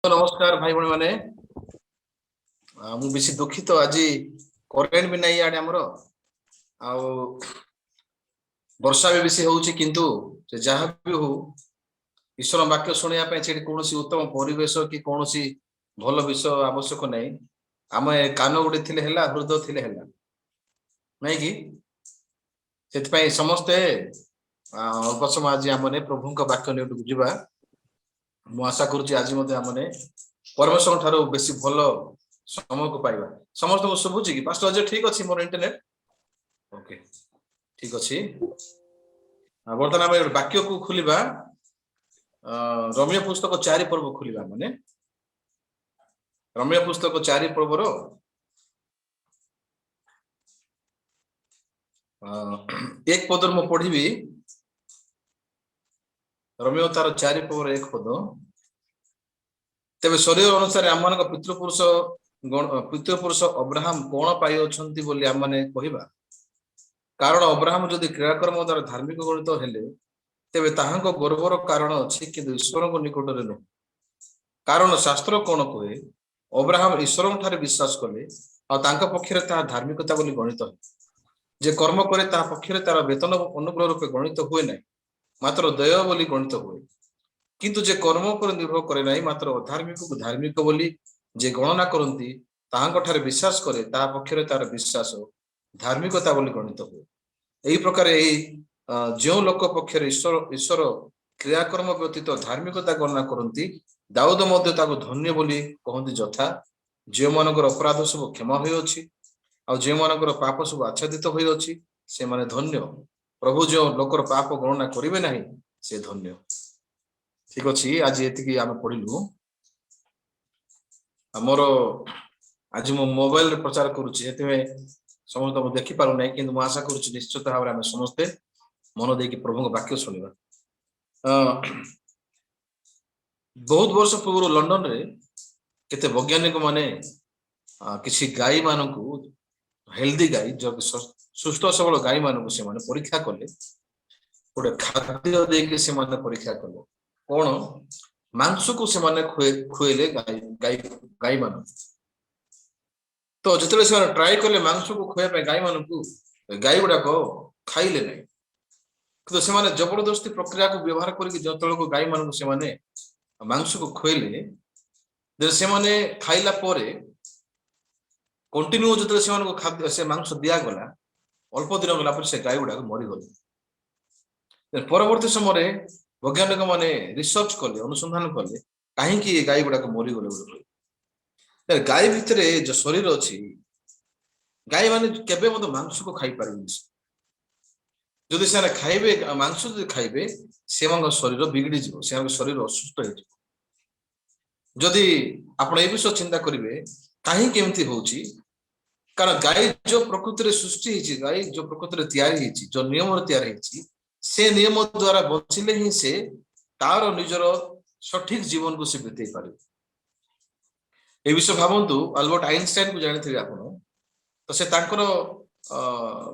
नमस्कार भाई भाई मैंने बेसी दुखित आज करेन्ट भी नहीं आड़े आमर वर्षा भी बेसी होउची किंतु से जहाँ भी हो ईश्वर वाक्य शुणा कौन उत्तम परिवेश कि कौन भल विषय आवश्यक नहीं आम कान गुड़े थे हृदय थे नहीं कि समस्ते अल्प समय आज आम प्रभु वाक्य नहीं जावा मु आशा करुच्ची आज परमेश्वर ठार बेसी भल समय को पाइबा समस्त को शुभुची कि पास्टर अजय ठीक अच्छी मोर इंटरनेट ओके ठीक अच्छी बर्तमान आम वाक्य को खोलिबा रम्य पुस्तक 4 पर्व खोलिबा माने रम्य पुस्तक 4 पर्वर एक पदर मु पढ़ी रम्य तार 4 पर्वर एक पद तेरे शरीर अनुसार आम मान पितृपुरुष अब्राहम कौन पाई अछंती बोली आम माने कहिबा कारण अब्राहम जदि क्रियाकर्म द्वारा धार्मिक गणित हेले तेबे ताहांको गर्वर कारण अछि किंतु ईश्वर को निकट रे न कारण शास्त्र कौन कहे अब्राहम ईश्वर ठारे विश्वास कले आ तांका पक्षरे ता धार्मिकता बोली गणित जे कर्म करे ता पक्षरे तार वेतन अनुग्रह रूपे गणित हुए नहीं मात्र दया बोली गणित हुए किंतु जे कर्म पर निर्भर करे नहीं मात्र अधार्मिक को धार्मिक बोली जे गणना करती ताहांको ठारे विश्वास करे ता पक्षरे तार विश्वास धार्मिकता बोली गणित हुए एही प्रकार जो लोक पक्षरे ईश्वर ईश्वर क्रियाकर्म व्यतीत धार्मिकता गणना करती दाऊद मध्य ताको धन्य बोली कहती जथा जो मानकर अपराध सब क्षमा होई अछि आ जो मानकर पाप सब आच्छादित होई अछि से माने धन्य प्रभु जो लोकर पाप गणना करिवे नहीं से धन्य ठीक अच्छी आज ये आम पढ़लु आमर आज मो मोबाइल प्रचार करुच्ची समस्त देखी पार ना कि आशा करुच्ची निश्चित भाव में समस्ते मन दे प्रभु वाक्य शुणा बहुत वर्ष पूर्व लंडन रे केते वैज्ञानिक माने किसी गाई मानकु हेल्दी गाई जो सुस्थ सबल गाई मानकु से माने परीक्षा कले गोटे खाद्य देके से माने परीक्षा कले कौन मांस को से माने खुएले गाई मान तो जिते से ट्राए कले मांस को खुआ गाई मान को गाई गुड़ाक खाइले नहीं तो से माने जबरदस्ती प्रक्रिया को व्यवहार करके जो तल को गाई मान से माने मांस को खुएले से माने खाइला परे कंटिन्यू जो से माने खाद्य से मांस दिया गला अल्प दिन गला पर से गाई गुड़ाक मरी गले परवर्ती समय वैज्ञानिक माने रिसर्च कले अनुसंधान कले कहीं गाई गुड़ाक मरीगले गाई भितर जो शरीर अच्छी गाई माने केबे मत मांस को खाई पारे जदि से खाइबे मांस जदि खाइबे से शरीर बिगड़ी जीव से शरीर असुस्थ हो जदि आपण ए विषय चिंता करेंगे कहीं केमती होची कारण गाई जो प्रकृति सृष्टि होती गाई जो प्रकृति तैयारी जो नियम तैयारी से नियम द्वारा बचिले ही से तार निजर सठिक जीवन को से बीते पारे ए विषय भावंतु अल्बर्ट आइंस्टाइन को जानी थे आपण तो से तांकर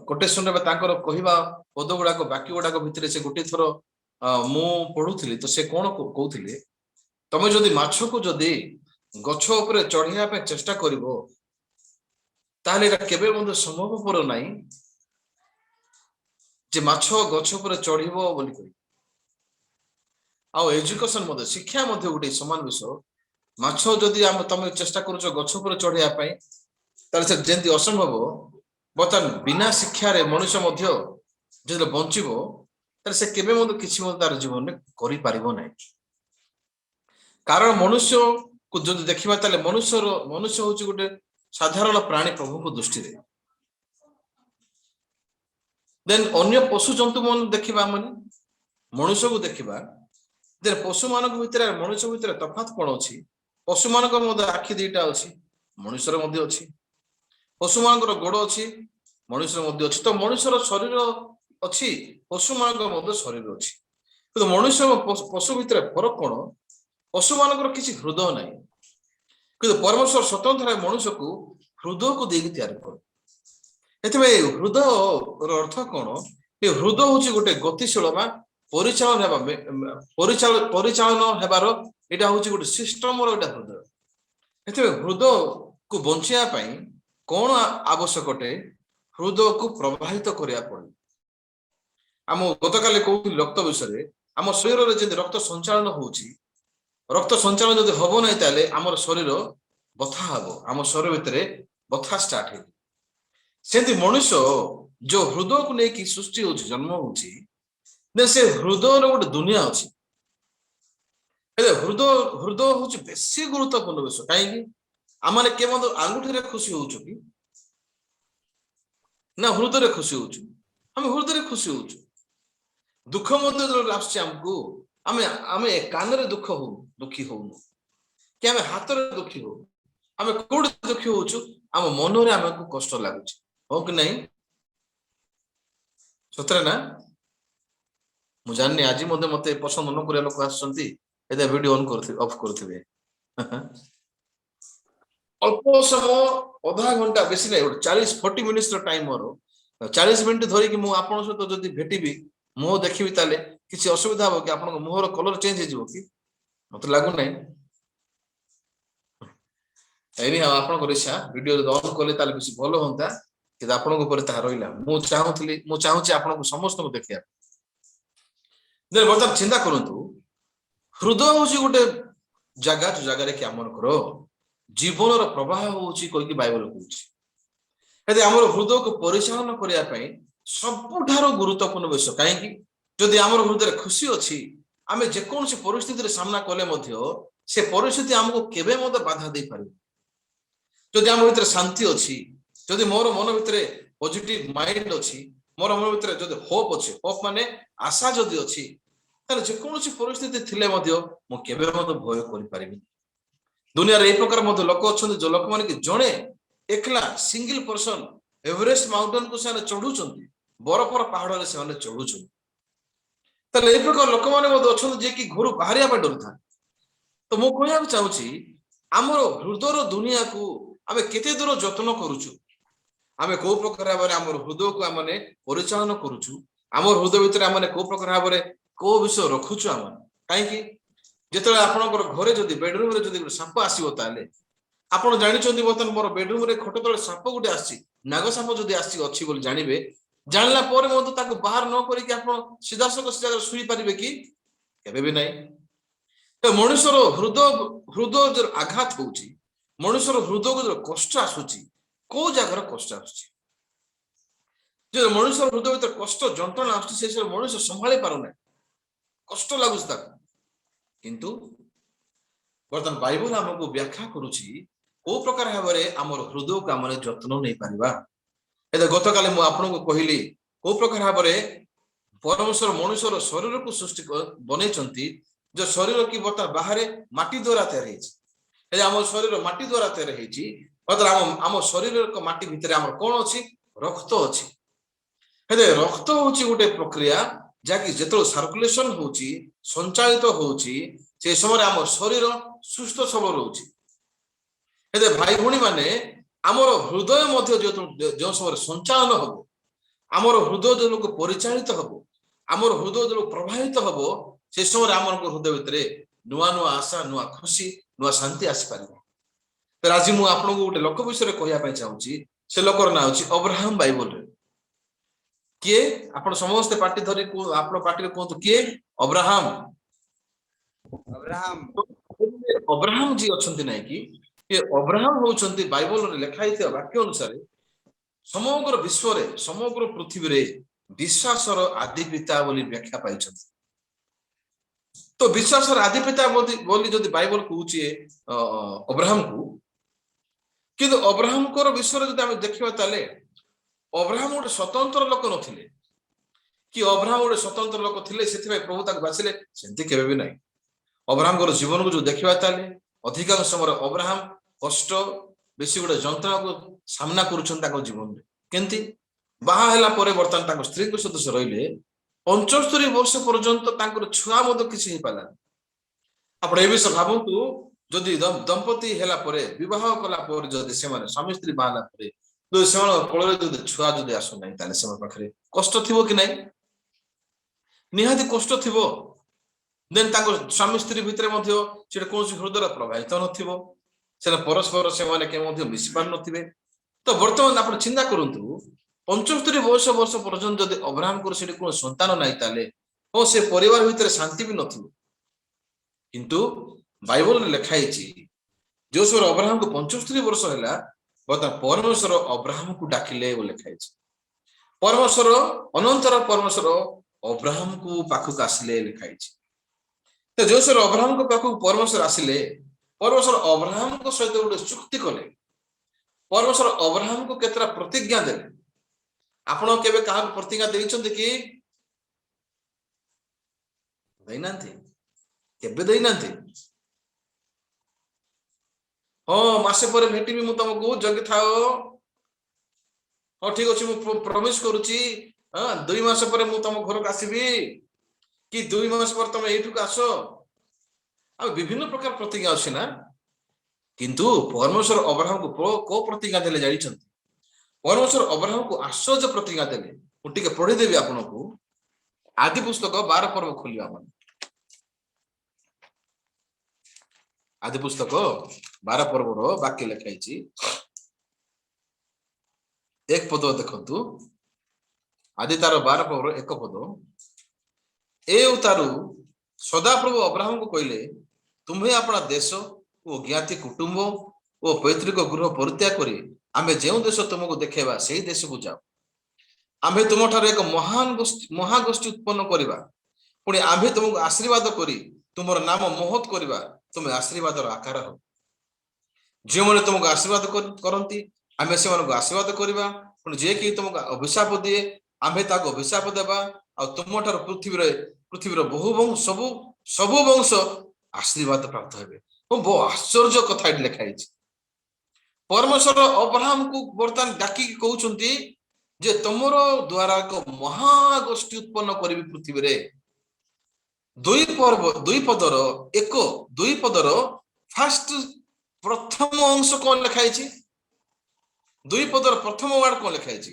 कोटेशन रे तांकर कहिबा पद गुड़ाक वाक्य गुड़ाक भितर से गोटे थर मु पढ़ुली तो से कौन कहते तमे जदि माछ को जदि गछ उपरे चढ़िया पे चेष्टा करिवो ताले एटा केबे बंद संभवपर नाही जे माछ गछ उपरे चढ़िबो बोली कहि आ एजुकेशन मध्य शिक्षा मध्य गोटे समान विषय माछ जदि तमे चेष्टा करूछ गछ उपरे चढ़िया पई ताले से जेंति असंभव बर्तमान बिना शिक्षा रे मनुष्य मध्य जदि बंचिबो ताले से केबे मध्य किछि मध्य तार जीवन में करि पारिबो नाही कारण मनुष्य को जदि देखिबा ताले मनुष्य होची गोटे साधारण प्राणी प्रभु को दृष्टि रे देन अन्य पशु जंतु मन देखिबा माने मनुष्य को देखिबा देन पशु मानक भितर मनुष्य भितर तफात कोन अछि पशु मानक मध्य आखि दुईटा अछि मनुष्यर मध्य अछि पशु मानकर गोड़ अछि मनुष्यर मध्य अछि तो मनुष्यर शरीर अछि पशु मानक मध्य शरीर अछि तो मनुष्य पशु भितर फरक कोन पशु मानकर किछि हृदय नाही किंतु परमेश्वर स्वतंत्र मनुष्य को हृदय को देकी तैयार कर एतबे हृदय अर्थ कौन ये हृदय हूँ गोटे गतिशील परिचालन हेबार ଏଇଟା ହଉଛି ଗୋଟେ ସିଷ୍ଟମର ଏଇଟା ହୃଦୟ। ଏଥିରେ ହୃଦୟକୁ ବଞ୍ଚିବା ପାଇଁ କଣ ଆବଶ୍ୟକ ଅଟେ? ହୃଦୟକୁ ପ୍ରବାହିତ କରିବାକୁ ପଡେ। ଆମ ଗତକାଲି କହୁଥିଲି ରକ୍ତ ବିଷୟରେ। ଆମ ଶରୀରରେ ଯଦି ରକ୍ତ ସଞ୍ଚାଳନ ହଉଛି, ରକ୍ତ ସଞ୍ଚାଳନ ଯଦି ହବ ନାହିଁ ତାହେଲେ ଆମର ଶରୀର ବଥା ହବ, ଆମ ଶରୀର ଭିତରେ ବଥା ଷ୍ଟାର୍ଟ ହେବ। ସେମିତି ମଣିଷ ଯୋଉ ହୃଦୟକୁ ନେଇକି ସୃଷ୍ଟି ହଉଛି, ଜନ୍ମ ହଉଛି, ସେ ହୃଦୟର ଗୋଟେ ଦୁନିଆ ଅଛି। ହେଲେ ହୃଦୟ ହଉଛି ବେଶୀ ଗୁରୁତ୍ୱପୂର୍ଣ୍ଣ ବିଷୟ। କାହିଁକି? ଆମେ କେବଳ ଆଙ୍ଗୁଠିରେ ଖୁସି ହଉଛୁ କି ନା ହୃଦୟରେ ଖୁସି ହଉଛୁ? ଆମେ ହୃଦୟରେ ଖୁସି ହଉଛୁ। ଦୁଃଖ ମଧ୍ୟ ଯେତେବେଳେ ଆସୁଛି ଆମକୁ, ଆମେ କାନରେ ଦୁଃଖୀ ହଉନୁ କି ଆମେ ହାତରେ ଦୁଃଖୀ ହଉ, ଆମେ କୋଉଠି ଦୁଃଖୀ ହଉଛୁ? ଆମ ମନରେ ଆମକୁ କଷ୍ଟ ଲାଗୁଛି, ହଉ କି ନାହିଁ? ସତରେ ନା? ମୁଁ ଜାଣିନି, ଆଜି ମଧ୍ୟ ମତେ ପସନ୍ଦ ନ କରିବା ଲୋକ ଆସୁଛନ୍ତି, ଏବେ ଭିଡିଓ ଅଫ୍ କରୁଥିବେ। ଅଳ୍ପ ସମୟ, ଅଧା ଘଣ୍ଟା, ବେଶୀ ନାହିଁ, 40-40 ମିନିଟ୍ସର ଟାଇମ ମୋର, 40 ମିନିଟ୍ ଧରିକି ମୁଁ ଆପଣଙ୍କ ସହିତ ଯଦି ଭେଟିବି, ମୁହଁ ଦେଖିବି, ତାହେଲେ କିଛି ଅସୁବିଧା ହବ କି? ଆପଣଙ୍କ ମୁହଁର କଲର ଚେଞ୍ଜ ହେଇଯିବ କି? ମତେ ଲାଗୁନାହିଁ। ଏଇନି ଆପଣଙ୍କର ଇଚ୍ଛା, ଭିଡିଓ ଯଦି ଅନ୍ କଲେ ତାହେଲେ ବେଶୀ ଭଲ ହୁଅନ୍ତା, କିନ୍ତୁ ଆପଣଙ୍କ ଉପରେ ତାହା ରହିଲା। ମୁଁ ଚାହୁଁଛି ଆପଣଙ୍କୁ ସମସ୍ତଙ୍କୁ ଦେଖିବା। ବର୍ତ୍ତମାନ ଚିନ୍ତା କରନ୍ତୁ, ହୃଦୟ ହଉଛି ଗୋଟେ ଜାଗା, ଯୋଉ ଜାଗାରେ କି ଆମଙ୍କର ଜୀବନର ପ୍ରବାହ ହଉଛି କହିକି ବାଇବଲ କହୁଛି। ହେଲେ ଆମର ହୃଦୟକୁ ପରିଚାଳନା କରିବା ପାଇଁ ସବୁଠାରୁ ଗୁରୁତ୍ୱପୂର୍ଣ୍ଣ ବିଷୟ। କାହିଁକି? ଯଦି ଆମର ହୃଦୟରେ ଖୁସି ଅଛି, ଆମେ ଯେକୌଣସି ପରିସ୍ଥିତିରେ ସାମ୍ନା କଲେ ମଧ୍ୟ ସେ ପରିସ୍ଥିତି ଆମକୁ କେବେ ମଧ୍ୟ ବାଧା ଦେଇପାରିବ। ଯଦି ଆମ ଭିତରେ ଶାନ୍ତି ଅଛି, ଯଦି ମୋର ମନ ଭିତରେ ପଜିଟିଭ ମାଇଣ୍ଡ ଅଛି, ମୋର ମନ ଭିତରେ ଯଦି ହୋପ ଅଛି, ହୋପ ମାନେ ଆଶା ଯଦି ଅଛି, ତାହେଲେ ଯେକୌଣସି ପରିସ୍ଥିତି ଥିଲେ ମଧ୍ୟ ମୁଁ କେବେ ମଧ୍ୟ ଭୟ କରିପାରିବିନି। ଦୁନିଆରେ ଏହି ପ୍ରକାର ମଧ୍ୟ ଲୋକ ଅଛନ୍ତି, ଯୋଉ ଲୋକମାନେ କି ଜଣେ ଏକଲା ସିଙ୍ଗଲ ପର୍ସନ ଏଭରେଷ୍ଟ ମାଉଣ୍ଟେନକୁ ସେମାନେ ଚଢୁଛନ୍ତି, ବରଫର ପାହାଡରେ ସେମାନେ ଚଢୁଛନ୍ତି। ତାହେଲେ ଏହି ପ୍ରକାର ଲୋକମାନେ ମଧ୍ୟ ଅଛନ୍ତି ଯିଏକି ଘରୁ ବାହାରିବା ପାଇଁ ଡରୁଥାନ୍ତି। ତ ମୁଁ କହିବାକୁ ଚାହୁଁଛି, ଆମର ହୃଦୟର ଦୁନିଆକୁ ଆମେ କେତେ ଦୂର ଯତ୍ନ କରୁଛୁ? ଆମେ କୋଉ ପ୍ରକାର ଭାବରେ ଆମର ହୃଦୟକୁ ଆମେ ପରିଚାଳନା କରୁଛୁ? ଆମର ହୃଦୟ ଭିତରେ ଆମେ କୋଉ ପ୍ରକାର ଭାବରେ କୋଉ ବିଷୟ ରଖୁଛୁ? ଆମେ କାହିଁକି? ଯେତେବେଳେ ଆପଣଙ୍କର ଘରେ ଯଦି ବେଡରୁମରେ ଯଦି ଗୋଟେ ସାପ ଆସିବ, ତାହେଲେ ଆପଣ ଜାଣିଛନ୍ତି ବର୍ତ୍ତମାନ ମୋର ବେଡରୁମରେ ଖଟ ତଳେ ସାପ ଗୋଟେ ଆସିଛି, ନାଗ ସାପ ଯଦି ଆସିଛି ଅଛି ବୋଲି ଜାଣିବେ, ଜାଣିଲା ପରେ ମଧ୍ୟ ତାକୁ ବାହାର ନ କରିକି ଆପଣ ସିଧାସଳଖ ସେ ଜାଗାରେ ଶୋଇପାରିବେ କି? କେବେ ବି ନାହିଁ। ତ ମଣିଷର ହୃଦୟ ଯୋଉ ଆଘାତ ହଉଛି, ମଣିଷର ହୃଦୟକୁ ଯୋଉ କଷ୍ଟ ଆସୁଛି, କୋଉ ଜାଗାର କଷ୍ଟ ଆସୁଛି? ଯେ ମଣିଷର ହୃଦୟ ଭିତରେ କଷ୍ଟ ଯନ୍ତ୍ରଣା ଆସୁଛି, ସେ ସବୁ ମଣିଷ ସମ୍ଭାଳି ପାରୁନାହିଁ, କଷ୍ଟ ଲାଗୁଛି ତାକୁ। କିନ୍ତୁ ବର୍ତ୍ତମାନ ବାଇବଲ ଆମକୁ ବ୍ୟାଖ୍ୟା କରୁଛି କୋଉ ପ୍ରକାର ଭାବରେ ଆମର ହୃଦୟକୁ ଆମେ ଯତ୍ନ ନେଇପାରିବା। ଏବେ ଗତକାଲି ମୁଁ ଆପଣଙ୍କୁ କହିଲି କୋଉ ପ୍ରକାର ଭାବରେ ପରମେଶ୍ୱର ମଣିଷର ଶରୀରକୁ ସୃଷ୍ଟି ବନେଇଛନ୍ତି, ଯେ ଶରୀର କି ବର୍ତ୍ତମାନ ବାହାରେ ମାଟି ଦ୍ୱାରା ତିଆରି ହେଇଛି। ହେଲେ ଆମ ଶରୀର ମାଟି ଦ୍ୱାରା ତିଆରି ହେଇଛି, ବର୍ତ୍ତମାନ ଆମ ଶରୀରର ମାଟି ଭିତରେ ଆମର କଣ ଅଛି? ରକ୍ତ ଅଛି। ହେଲେ ରକ୍ତ ହଉଛି ଗୋଟେ ପ୍ରକ୍ରିୟା ଯାହାକି ଯେତେବେଳେ ସାର୍କୁଲେସନ ହଉଛି, ସଞ୍ଚାଳିତ ହଉଛି, ସେ ସମୟରେ ଆମ ଶରୀର ସୁସ୍ଥ ସବଳ ରହୁଛି। ହେଲେ ଭାଇ ଭଉଣୀ ମାନେ, ଆମର ହୃଦୟ ମଧ୍ୟ ଯେଉଁ ସମୟରେ ସଞ୍ଚାଳନ ହବ, ଆମର ହୃଦୟ ଯୋଉ ଲୋକ ପରିଚାଳିତ ହବ, ଆମର ହୃଦୟ ଯୋଉ ପ୍ରବାହିତ ହବ, ସେ ସମୟରେ ଆମର ହୃଦୟ ଭିତରେ ନୂଆ ନୂଆ ଆଶା, ନୂଆ ଖୁସି, ନୂଆ ଶାନ୍ତି ଆସିପାରିବ। ଆଜି ମୁଁ ଆପଣଙ୍କୁ ଗୋଟେ ଲୋକ ବିଷୟରେ କହିବା ପାଇଁ ଚାହୁଁଛି। ସେ ଲୋକର ନାଁ ହେଉଛି ଅବ୍ରାହମ। ବାଇବଲରେ କିଏ? ଆପଣ ସମସ୍ତେ ପାଟି ଧରି ଆପଣ ପାଟିରେ କୁହନ୍ତୁ, କିଏ? ଅବ୍ରାହମ। ଅବ୍ରାହମ ଯିଏ ଅଛନ୍ତି ନାଇଁ କି, ଅବ୍ରାହମ ହଉଛନ୍ତି ବାଇବଲରେ ଲେଖା ହେଇଥିବା ବାକ୍ୟ ଅନୁସାରେ ସମଗ୍ର ବିଶ୍ୱରେ, ସମଗ୍ର ପୃଥିବୀରେ ବିଶ୍ୱାସର ଆଦି ପିତା ବୋଲି ବ୍ୟାଖ୍ୟା ପାଇଛନ୍ତି। ତ ବିଶ୍ୱାସର ଆଦି ପିତା ବୋଲି ଯଦି ବାଇବଲ କହୁଛି ଅବ୍ରାହମକୁ, କିନ୍ତୁ ଅବ୍ରାହମଙ୍କର ବିଷୟରେ ଯଦି ଆମେ ଦେଖିବା, ତାହେଲେ ଅବ୍ରାହମ ଗୋଟେ ସ୍ୱତନ୍ତ୍ର ଲୋକ ନଥିଲେ, କି ଅବ୍ରାହମ ଗୋଟେ ସ୍ୱତନ୍ତ୍ର ଲୋକ ଥିଲେ ସେଥିପାଇଁ ପ୍ରଭୁ ତାକୁ ବାଛିଲେ, ସେମିତି କେବେ ବି ନାହିଁ। ଅବ୍ରାହମଙ୍କର ଜୀବନକୁ ଯୋଉ ଦେଖିବା, ତାହେଲେ ଅଧିକାଂଶ ସମୟରେ ଅବ୍ରାହମ କଷ୍ଟ, ବେଶୀ ଗୋଟେ ଯନ୍ତ୍ରଣାକୁ ସାମ୍ନା କରୁଛନ୍ତି ତାଙ୍କ ଜୀବନରେ। କେମିତି? ବାହା ହେଲା ପରେ ବର୍ତ୍ତମାନ ତାଙ୍କ ସ୍ତ୍ରୀଙ୍କ ସହିତ ସେ ରହିଲେ 75 ବର୍ଷ ପର୍ଯ୍ୟନ୍ତ, ତାଙ୍କର ଛୁଆ ମଧ୍ୟ କିଛି ହେଇପାରିଲା। ଆପଣ ଏ ବିଷୟ ଭାବନ୍ତୁ, ଯଦି ଦମ୍ପତି ହେଲା ପରେ, ବିବାହ କଲା ପରେ, ଯଦି ସେମାନେ ସ୍ୱାମୀ ସ୍ତ୍ରୀ ବାହାରିଲା ପରେ ଯଦି ସେମାନଙ୍କ କୋଳରେ ଯଦି ଛୁଆ ଯଦି ଆସୁନାହିଁ, ତାହେଲେ ସେମାନଙ୍କ ପାଖରେ କଷ୍ଟ ଥିବ କି ନାହିଁ? ନିହାତି କଷ୍ଟ ଥିବ। ଦେନ୍ ତାଙ୍କ ସ୍ୱାମୀ ସ୍ତ୍ରୀ ଭିତରେ ମଧ୍ୟ ସେଟା କୌଣସି ହୃଦୟ ପ୍ରବାହିତ ନଥିବ, ସେଟା ପରସ୍ପର ସେମାନେ କେବେ ମଧ୍ୟ ମିଶି ପାରୁନଥିବେ। ତ ବର୍ତ୍ତମାନ ଆପଣ ଚିନ୍ତା କରନ୍ତୁ 75 ବର୍ଷ ପର୍ଯ୍ୟନ୍ତ ଯଦି ଅବ୍ରାହମଙ୍କର ସେଠି କୌଣସି ସନ୍ତାନ ନାହିଁ, ତାହେଲେ ସେ ପରିବାର ଭିତରେ ଶାନ୍ତି ବି ନଥିବ। କିନ୍ତୁ ବାଇବଲରେ ଲେଖା ହେଇଛି ଯୋଉ ସମୟରେ ଅବ୍ରାହମକୁ 75 ବର୍ଷ ହେଲା, ବର୍ତ୍ତମାନ ପରମେଶ୍ୱର ଅବ୍ରାହମକୁ ଡାକିଲେ ବୋଲି ଲେଖା ହେଇଛି। ପରମେଶ୍ୱର ଅନନ୍ତର ପରମେଶ୍ୱର ଅବ୍ରାହମକୁ ପାଖକୁ ଆସିଲେ ଲେଖା ହେଇଛି। ତ ଯୋଉ ସମୟରେ ଅବ୍ରାହମଙ୍କ ପାଖକୁ ପରମେଶ୍ୱର ଆସିଲେ, ପରମେଶ୍ୱର ଅବ୍ରାହମଙ୍କ ସହିତ ଗୋଟେ ଚୁକ୍ତି କଲେ। ପରମେଶ୍ୱର ଅବ୍ରାହମକୁ କେତେଟା ପ୍ରତିଜ୍ଞା ଦେଲେ। ଆପଣ କେବେ କାହାକୁ ପ୍ରତିଜ୍ଞା ଦେଇଛନ୍ତି କି? ଦେଇନାହାନ୍ତି? କେବେ ଦେଇନାହାନ୍ତି? ମାସେ ପରେ ଭେଟିବି ମୁଁ ତମକୁ, ଜଗିଥାଅ। ଠିକ ଅଛି, ମୁଁ ପ୍ରମିସ କରୁଛି 2 ମାସ ପରେ ମୁଁ ତମ ଘରକୁ ଆସିବି, କି 2 ମାସ ପରେ ତମେ ଏଇଠିକୁ ଆସ। ଆଉ ବିଭିନ୍ନ ପ୍ରକାର ପ୍ରତିଜ୍ଞା ଅଛି ନା। କିନ୍ତୁ ପରମେଶ୍ୱର ଅବ୍ରାହମକୁ କୋଉ ପ୍ରତିଜ୍ଞା ଦେଲେ ଜାଣିଛନ୍ତି? ପରମେଶ୍ୱର ଅବ୍ରାହମକୁ ଆଶ୍ଚର୍ଯ୍ୟ ପ୍ରତିଜ୍ଞା ଦେଲେ। ମୁଁ ଟିକେ ପଢିଦେବି ଆପଣଙ୍କୁ। ଆଦି ପୁସ୍ତକ 12 ପର୍ବ ଖୋଲିବା। ମାନେ ଆଦି ପୁସ୍ତକ 12 ପର୍ବର ବାକ୍ୟ ଲେଖା ହେଇଛି। 1 ପଦ ଦେଖନ୍ତୁ। ଆଦି ତାର 12 ପର୍ବର 1 ପଦ। ତାରୁ ସଦାପ୍ରଭୁ ଅବ୍ରାହମକୁ କହିଲେ, ତୁମ୍ଭେ ଆପଣା ଦେଶ ଓ ଜ୍ଞାତି କୁଟୁମ୍ବ ଓ ପୈତୃକ ଗୃହ ପରିତ୍ୟାଗ କରି ଆମେ ଯେଉଁ ଦେଶ ତୁମକୁ ଦେଖେଇବା ସେହି ଦେଶକୁ ଯାଅ। ଆମ୍ଭେ ତୁମଠାରୁ ଏକ ମହାଗୋଷ୍ଠୀ ଉତ୍ପନ୍ନ କରିବା, ପୁଣି ଆମ୍ଭେ ତୁମକୁ ଆଶୀର୍ବାଦ କରି ତୁମର ନାମ ମହତ୍ କରିବା, ତୁମେ ଆଶୀର୍ବାଦର ଆକାର ହବ। ଯେଉଁମାନେ ତୁମକୁ ଆଶୀର୍ବାଦ କରନ୍ତି ଆମେ ସେମାନଙ୍କୁ ଆଶୀର୍ବାଦ କରିବା, ପୁଣି ଯିଏକି ତୁମକୁ ଅଭିଶାପ ଦିଏ ଆମ୍ଭେ ତାକୁ ଅଭିଶାପ ଦେବା। ଆଉ ତୁମଠାରୁ ପୃଥିବୀର ସବୁ ବଂଶ ଆଶୀର୍ବାଦ ପ୍ରାପ୍ତ ହେବେ। ବହୁ ଆଶ୍ଚର୍ଯ୍ୟ କଥା ଏଠି ଲେଖା ହେଇଛି। ପରମେଶ୍ୱର ଅବ୍ରାହମକୁ ବର୍ତ୍ତମାନ ଡାକିକି କହୁଛନ୍ତି ଯେ ତମର ଦ୍ୱାରା ଏକ ମହାଗୋଷ୍ଠୀ ଉତ୍ପନ୍ନ କରିବି ପୃଥିବୀରେ। 2 ପଦର ଫାଷ୍ଟ ପ୍ରଥମ ଅଂଶ କଣ ଲେଖା ହେଇଛି? 2 ପଦର ପ୍ରଥମ ୱାର୍ଡ କଣ ଲେଖା ହେଇଛି?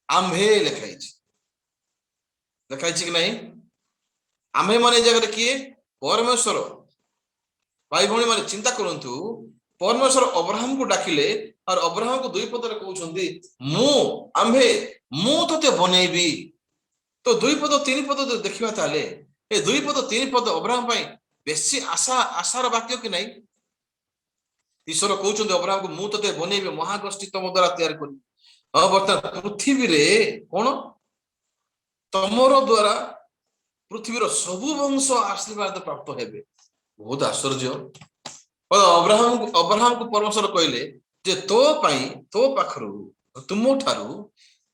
ଆମ୍ଭେ ଲେଖା ହେଇଛି। ଲେଖା ହେଇଛି କି ନାହିଁ? ଆମ୍ଭେ ମାନେ ଏ ଜାଗାରେ କିଏ? ପରମେଶ୍ୱର। ଭାଇ ଭଉଣୀ ମାନେ ଚିନ୍ତା କରନ୍ତୁ, ପରମେଶ୍ୱର ଅବ୍ରାହମକୁ ଡାକିଲେ, ଆଉ ଅବ୍ରାହମକୁ 2 ପଦରେ କହୁଛନ୍ତି ମୁଁ ତତେ ବନେଇବି। ତ 2 ପଦ 3 ପଦ ଦେଖିବା, ତାହେଲେ ଏ 2 ପଦ 3 ପଦ ଅବ୍ରାହମ ପାଇଁ ବେଶୀ ଆଶାର ବାକ୍ୟ କି ନାହିଁ? ଈଶ୍ୱର କହୁଛନ୍ତି ଅବ୍ରାହମକୁ, ମୁଁ ତତେ ବନେଇବି, ମହାଗୋଷ୍ଠୀ ତମ ଦ୍ୱାରା ତିଆରି କରିବି। ବର୍ତ୍ତମାନ ପୃଥିବୀରେ କଣ? ତମର ଦ୍ୱାରା ପୃଥିବୀର ସବୁ ବଂଶ ଆଶୀର୍ବାଦ ପ୍ରାପ୍ତ ହେବେ। ବହୁତ ଆଶ୍ଚର୍ଯ୍ୟ। ଅବ୍ରାହମକୁ ପରମେଶ୍ୱର କହିଲେ ଯେ ତୋ ପାଖରୁ ତୁମଠାରୁ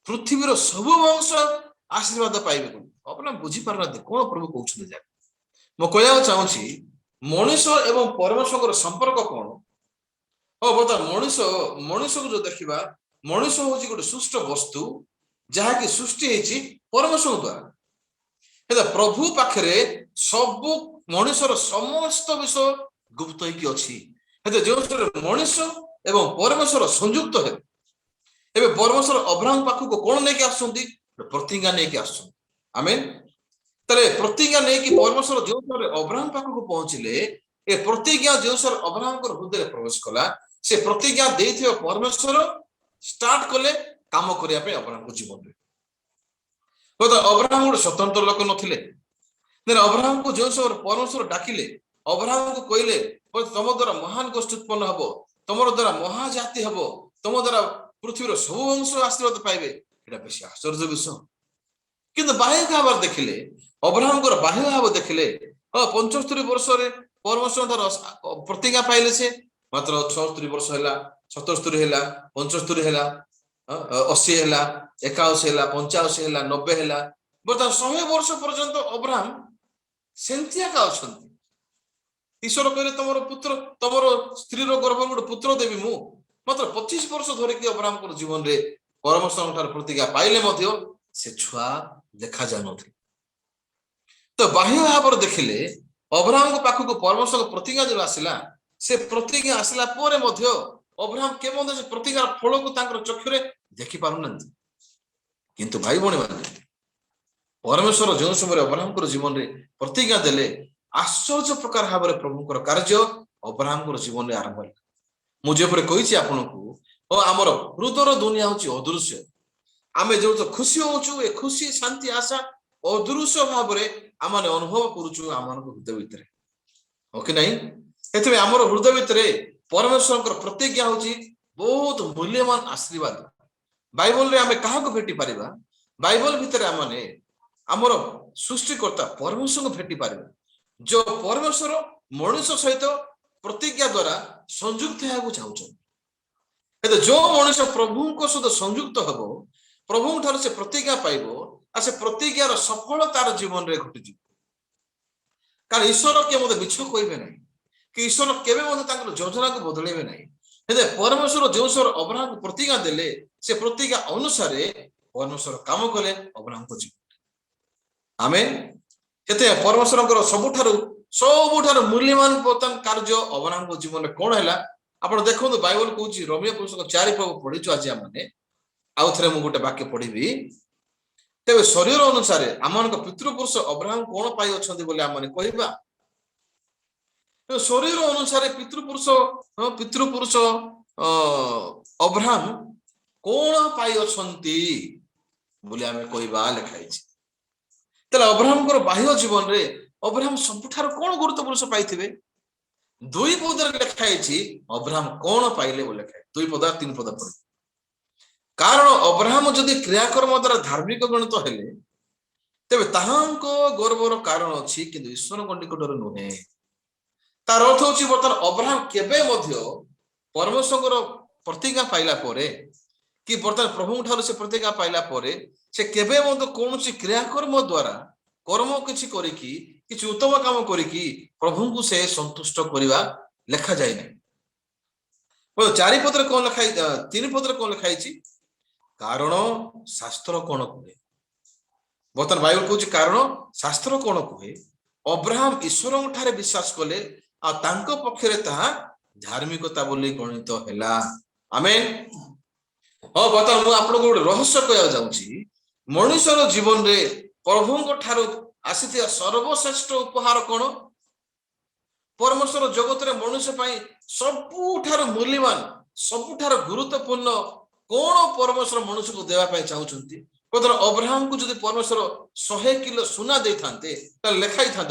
ପୃଥିବୀର ସବୁ ବଂଶ ଆଶୀର୍ବାଦ ପାଇବେ। ଆପଣ ବୁଝିପାରୁନାହାନ୍ତି କଣ ପ୍ରଭୁ କହୁଛନ୍ତି? ଯାକ ମୁଁ କହିବାକୁ ଚାହୁଁଛି, ମଣିଷ ଏବଂ ପରମେଶ୍ୱରଙ୍କର ସମ୍ପର୍କ କଣ? ବର୍ତ୍ତମାନ ମଣିଷକୁ ଯୋଉ ଦେଖିବା, ମଣିଷ ହଉଛି ଗୋଟେ ସୃଷ୍ଟ ବସ୍ତୁ, ଯାହାକି ସୃଷ୍ଟି ହେଇଛି ପରମେଶ୍ୱର ଦ୍ୱାରା। ହେଲେ ପ୍ରଭୁ ପାଖରେ ସବୁ ମଣିଷର ସମସ୍ତ ବିଷୟ ଗୁପ୍ତ ହେଇକି ଅଛି। ହେଲେ ଯେଉଁ ମଣିଷ ଏବଂ ପରମେଶ୍ୱର ସଂଯୁକ୍ତ ହେବେ, ଏବେ ପରମେଶ୍ୱର ଅବ୍ରାହମ ପାଖକୁ କଣ ନେଇକି ଆସୁଛନ୍ତି? ପ୍ରତିଜ୍ଞା ନେଇକି ଆସୁଛନ୍ତି। ଆମେନ୍। ତାହେଲେ ପ୍ରତିଜ୍ଞା ନେଇକି ପରମେଶ୍ୱର ଯେଉଁ ସମୟରେ ଅବ୍ରାହମ ପାଖକୁ ପହଞ୍ଚିଲେ, ଏ ପ୍ରତିଜ୍ଞା ଯେଉଁ ସମୟରେ ଅବ୍ରାହମଙ୍କର ହୃଦୟରେ ପ୍ରବେଶ କଲା, ସେ ପ୍ରତିଜ୍ଞା ଦେଇଥିବା ପରମେଶ୍ୱର ଷ୍ଟାର୍ଟ କଲେ କାମ କରିବା ପାଇଁ ଅବ୍ରାହମଙ୍କ ଜୀବନରେ। ଅବ୍ରାହମ ଗୋଟେ ସ୍ୱତନ୍ତ୍ର ଲୋକ ନଥିଲେ। ଅବ୍ରାହମକୁ ଯେଉଁ ସମୟରେ ପରମେଶ୍ୱର ଡାକିଲେ, ଅବ୍ରାହମକୁ କହିଲେ ତମ ଦ୍ୱାରା ମହାନ ଗୋଷ୍ଠୀ ଉତ୍ପନ୍ନ ହବ, ତମର ଦ୍ୱାରା ମହାଜାତି ହବ, ତମ ଦ୍ୱାରା ପୃଥିବୀର ସବୁ ବଂଶ ଆଶୀର୍ବାଦ ପାଇବେ। ଏଇଟା ବେଶୀ ଆଶ୍ଚର୍ଯ୍ୟ ବିଷୟ। କିନ୍ତୁ ବାହ୍ୟ ଭାବରେ ଦେଖିଲେ, ଅବ୍ରାହମଙ୍କର ବାହ୍ୟ ଭାବ ଦେଖିଲେ 75 ବର୍ଷରେ ପରମେଶ୍ୱର ପ୍ରତିଜ୍ଞା ପାଇଲେ। ସେ ମାତ୍ର 76 ବର୍ଷ ହେଲା, 77 ହେଲା, 75 ହେଲା, 80 ହେଲା, 81 ହେଲା, 85 ହେଲା, 90 ହେଲା, ବର୍ତ୍ତମାନ 100 ବର୍ଷ ପର୍ଯ୍ୟନ୍ତ ଅବ୍ରାହମ ସେମିତି ଏକା ଅଛନ୍ତି। ଈଶ୍ୱର କହିଲେ ତମର ସ୍ତ୍ରୀର ଗର୍ଭରେ ଗୋଟେ ପୁତ୍ର ଦେବି ମୁଁ। ମାତ୍ର 25 ବର୍ଷ ଧରିକି ଅବ୍ରାହମଙ୍କର ଜୀବନରେ ପରମେଶ୍ୱରଙ୍କ ଠାରୁ ପ୍ରତିଜ୍ଞା ପାଇଲେ ମଧ୍ୟ ସେ ଛୁଆ ଦେଖାଯାଉନଥିଲେ। ତ ବାହ୍ୟ ଭାବରେ ଦେଖିଲେ ଅବ୍ରାହମଙ୍କ ପାଖକୁ ପରମେଶ୍ୱରଙ୍କ ପ୍ରତିଜ୍ଞା ଯେବେ ଆସିଲା, ସେ ପ୍ରତିଜ୍ଞା ଆସିଲା ପରେ ମଧ୍ୟ ଅବ୍ରାହମ କେବଳ ସେ ପ୍ରତିଜ୍ଞାର ଫଳକୁ ତାଙ୍କର ଚକ୍ଷୁରେ ଦେଖି ପାରୁନାହାନ୍ତି। କିନ୍ତୁ ଭାଇ ଭଉଣୀ ମାନେ, परमेश्वर जो समय अब्राहम जीवन में प्रतिज्ञा देले आश्चर्य प्रकार भाव में प्रभुंकर कार्य अब्राहम जीवन में आरंभ है मुझे कही आपन को आमर हृदय दुनिया हूँ अदृश्य आमे जो तो खुशी होचु ए खुशी शांति आशा अदृश्य भाव में आम अनुभव करुचु आम हृदय भितर ओके नहीं एथमे आमर हृदय भितर परमेश्वर प्रतिज्ञा हूँ बहुत मूल्यवान आशीर्वाद बाइबल रे आमे काहा को भेटी पारिबा बाइबल भितर आमने आमर सृष्टिकर्ता परमेश्वर को भेटी पारिबा जो परमेश्वर मनुष्य सहित प्रतिज्ञा द्वारा संयुक्त होगा चाहते जो मनुष्य प्रभु को सहित संयुक्त हम प्रभु ठार से प्रतिज्ञा पाइब आ से प्रतिज्ञार सफलतार जीवन में घटी कारण ईश्वर किए मत मिछ कहे ना कि ईश्वर केवे योजना को बदलेबे ना परमेश्वर जो ईश्वर अब्राहम को प्रतिज्ञा देले से प्रतिज्ञा अनुसार परमेश्वर काम कले अब्राहम को जीवन आमे केते परमेश्वर सबुठार मूल्यवान बर्तमान कार्य अब्राहम को जीवन में कौन है आप देखो बाइबल कहूँ रोमियो पुस्तक 4 पढ़ीचु आज आमने आउ थे मुझे गोटे वाक्य पढ़ी तेरे शरीर अनुसार आम पितृपुरुष अब्राहम कौन पाई अच्छा आम कहवा शरीर अनुसार पितृपुरुष अब्राहम कौन पाई अच्छा कहवा लिखाई अब्राहम बाह्य जीवन में अब्राहम सबुठार कौन गुरुत्व पुरुष पाई दुई पदर लिखाई अब्राहम कौन पाइले लिखाई 2 पद 3 पद पढ़ कारण अब्राहम जदि क्रियाकर्म द्वारा धार्मिक गणित हेले तेबे ताहांको गर्वर कारण अछि किंतु ईश्वर निकटर नुहे तार अर्थ होछि बर्तमान अब्राहम केबे मध्य परमेश्वर प्रतिज्ञा पाइला परे कि बर्तमान प्रभु ठार से प्रतिज्ञा पाइला परे से केबे मध्य कोनोसी क्रियाकर्म द्वारा कर्म किछि करिकि किछि उत्तम काम करिकि प्रभु को से संतुष्ट करवा लेखा जाए ना 4 पदर कौन लिखाई 3 पदर कौन लिखाई कारण शास्त्र कौन कहे बर्तमान बाइबल कहूँ कारण शास्त्र कौन कहे अब्राहम ईश्वर ठारे विश्वास कले आ तांको पक्षरे ताहा धार्मिकता बोली गणित हैला आमेन हां बर्तमान मु आपन को गोटे रहस्य कहया जाउची मनुष्यर जीवन रे प्रभु ठारू आसी सर्वश्रेष्ठ उपहार कौन परमेश्वर जगत रे मनुष्य सबुठार मूल्यवान सबुठार गुरुत्वपूर्ण कौन परमेश्वर मनुष्य को देवा चाहते अब्राहम को जब परमेश्वर 100 किलो सुना दे था लिखाई था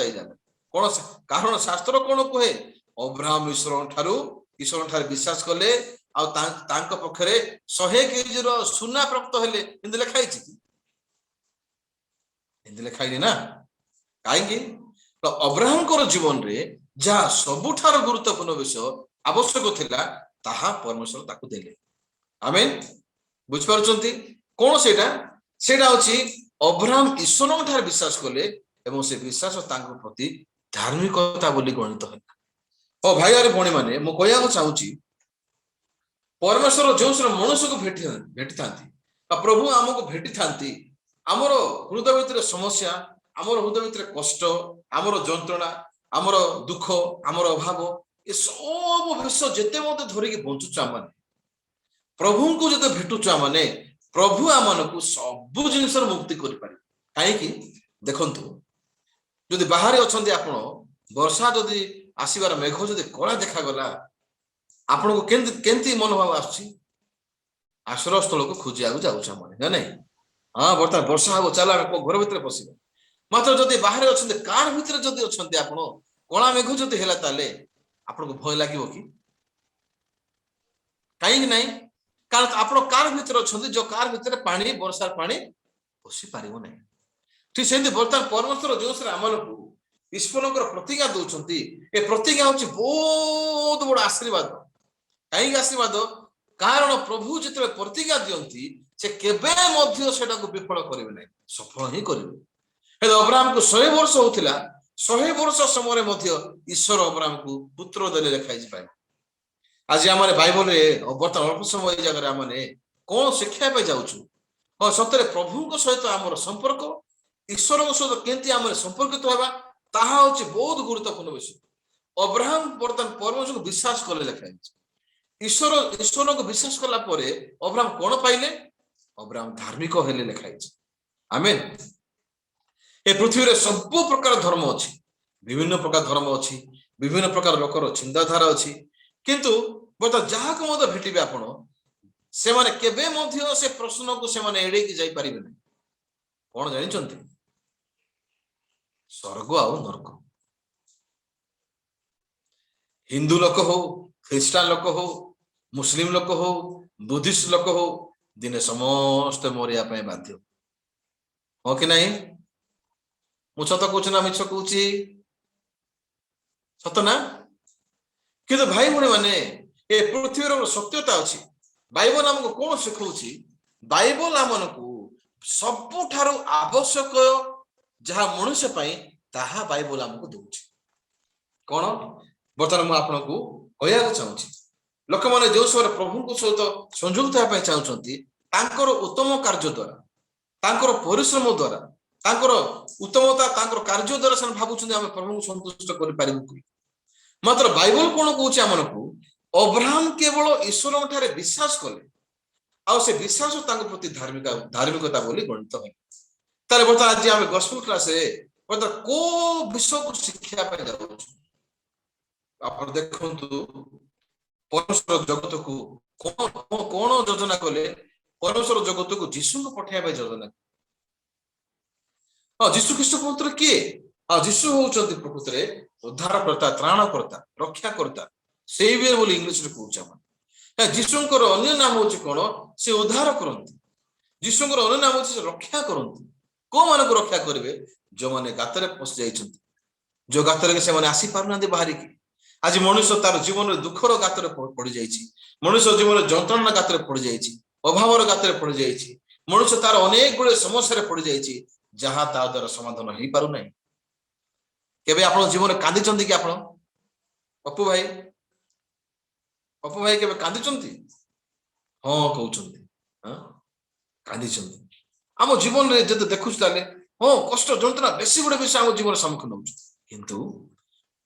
कौन कारण शास्त्र कौन कहे अब्राहम ईश्वर ठार विश्वास कले पक्षरे 100 केजी सुना प्राप्त हेले लिखाई लिखाई ना कहीं तो अब्राहम जीवन रे जहाँ सबुठार गुरुत्वपूर्ण विषय आवश्यक थिला ताहा परमेश्वर ताकू देले आमेन बुझ पारुचंती कौन सेटा होची अब्राहम ईश्वर ठार विश्वास कले एवं से विश्वास तांको प्रति धार्मिकता बोली गणित है ओ भाई अरे भणी माने मु कहया चाहूची परमेश्वर जो मनुष्य को भेटी थांती प्रभु आमको भेटी थांती आमर हृदय भितर समस्या आमर हृदय भितर कष्ट आमर जंत्रणा आमर दुख आमर अभाव ये सब विषय जेते मते धरिकी बंचुछु आम प्रभु को जब भेटुछु आम प्रभु आम को सब जिनिस मुक्ति कर कहीं देखंतु जदि बाहर अच्छे आपण वर्षा जदि आसबार मेघ जदि कला देखागला आपण को केंती मनोभाव आश्रय स्थल को खोजिया जाऊँ नहीं हाँ बर्तमान वर्षा हम चल घर भितर पशा मात्र जदि बाहर अच्छे कार भितर जदि अच्छे आप कला मेघ जदि है आपन को भय लगे कि कहीं नहीं कारण आप कार भितर अच्छे जो कार भितर पानी वर्षार पानी पशि पार नहीं ठीक से बर्तमान परमेश्वर जो आम ईश्वर प्रतिज्ञा दौरान ए प्रतिज्ञा हूँ बहुत बड़ आशीर्वाद कहीं आशीर्वाद कारण प्रभु जिते प्रतिज्ञा दियंती से केबे मध्य सेटा को विफल करेंगे ना सफल ही करेंगे अब्राहम को 100 वर्ष होता 100 वर्ष समय ईश्वर अब्राहम को पुत्र देले लिखाई आज आम बाइबल बर्तमान अल्प समय जगह आम कौन शिक्षा जाऊँ हाँ सतरे प्रभु सहित आम संपर्क ईश्वर सहित केमती आम संपर्कित होगा ताहा हूँ बहुत गुरुत्वपूर्ण विषय अब्राहम बर्तमान परमेश्वर को विश्वास कले लिखाई ईश्वर को विश्वास कला अब्राहम कौन पाइले अब्राहम धार्मिक हेले लिखाई आमेन ए पृथ्वी रे सब प्रकार धर्म अछि विभिन्न प्रकार धर्म अछि विभिन्न प्रकार लोकर चिंताधारा अछि किंतु बता जहा को मत भेटिबे आपण से माने केबे मध्य से प्रश्न को से माने एडे की जाई परिबे नै कोन जानि चंती स्वर्ग आ नरक हिंदू लोक हो ख्रिस्टान लोक हो मुस्लिम लोक हो बुद्धिस्ट लोक हो दिने समस्त मरिया पे बाध्य हो कि नहीं मु सत कहूँ ना मिछ कहूँ सत ना किंतु भाई भणी माने ए पृथ्वीर सत्यता अच्छी बाइबल आमको कौन शिखाऊँ बाइबल आमको सबुठारु आवश्यक जहाँ मनुष्य ताहा बाइबल आमको दूची कौन बर्तमान मुझे आपको कहना चाहूँगी लोक मैंने जो समय प्रभु सहित संयुक्त होगा चाहते उत्तम कार्य द्वारा तांकर परिश्रम द्वारा तांकर उत्तमता तांकर कार्य द्वारा से भावुं आम प्रभु संतुष्ट कर मात्र बाइबल कौन कौच आमको अब्राहम केवल ईश्वर ठारे विश्वास कले आ से विश्वास प्रति धार्मिकता बोली गणित है ताले बर्तमान आज आम गॉस्पेल क्लास बर्तमान को विषय को शिक्षा जाऊँ आप देखु परमेश्वर जगत को कौन योजना कले परमेश्वर जगत को जीशु को पठाइबा योजना हाँ जीशु ख्रीष्ट पुत्र किए हाँ जीशु होउचंती प्रकृत रे उद्धारकर्ता त्राणकर्ता रक्षाकर्ता सेवियर बोली इंग्लिश रे कहउछ हम जीशुंकर अन्य नाम होची कोन से उद्धार करंती जीशुंकर अन्य नाम होची से रक्षा करंती को माने को रक्षा करिवे जो माने गातरे फस जाइछंती जो गातरे से माने आसी पारुनांती बाहरी की आज मनुष्य तार जीवन में दुखर गातरे पड़ जाइछि मनुष्य जीवन में जंत्रणा गातरे पड़ जाइछि अभावर गातरे पड़ जाइछि मनुष्य तार अनेक गुड़े समस्या रे पड़ जाइछि जहाँ ता द्वारा समाधान हो पारु नहीं केबे आपण जीवन कांदी चंदी कि आपण पप्पू भाई केबे कांदी चंदी हां कहउचंदी हां कांदी चंदी आम जीवन रे जते देखुछ ताले हां कष्ट जंत्रणा बेसी गुड़े बेसी आम जीवन सम्मुखीन होउछ किंतु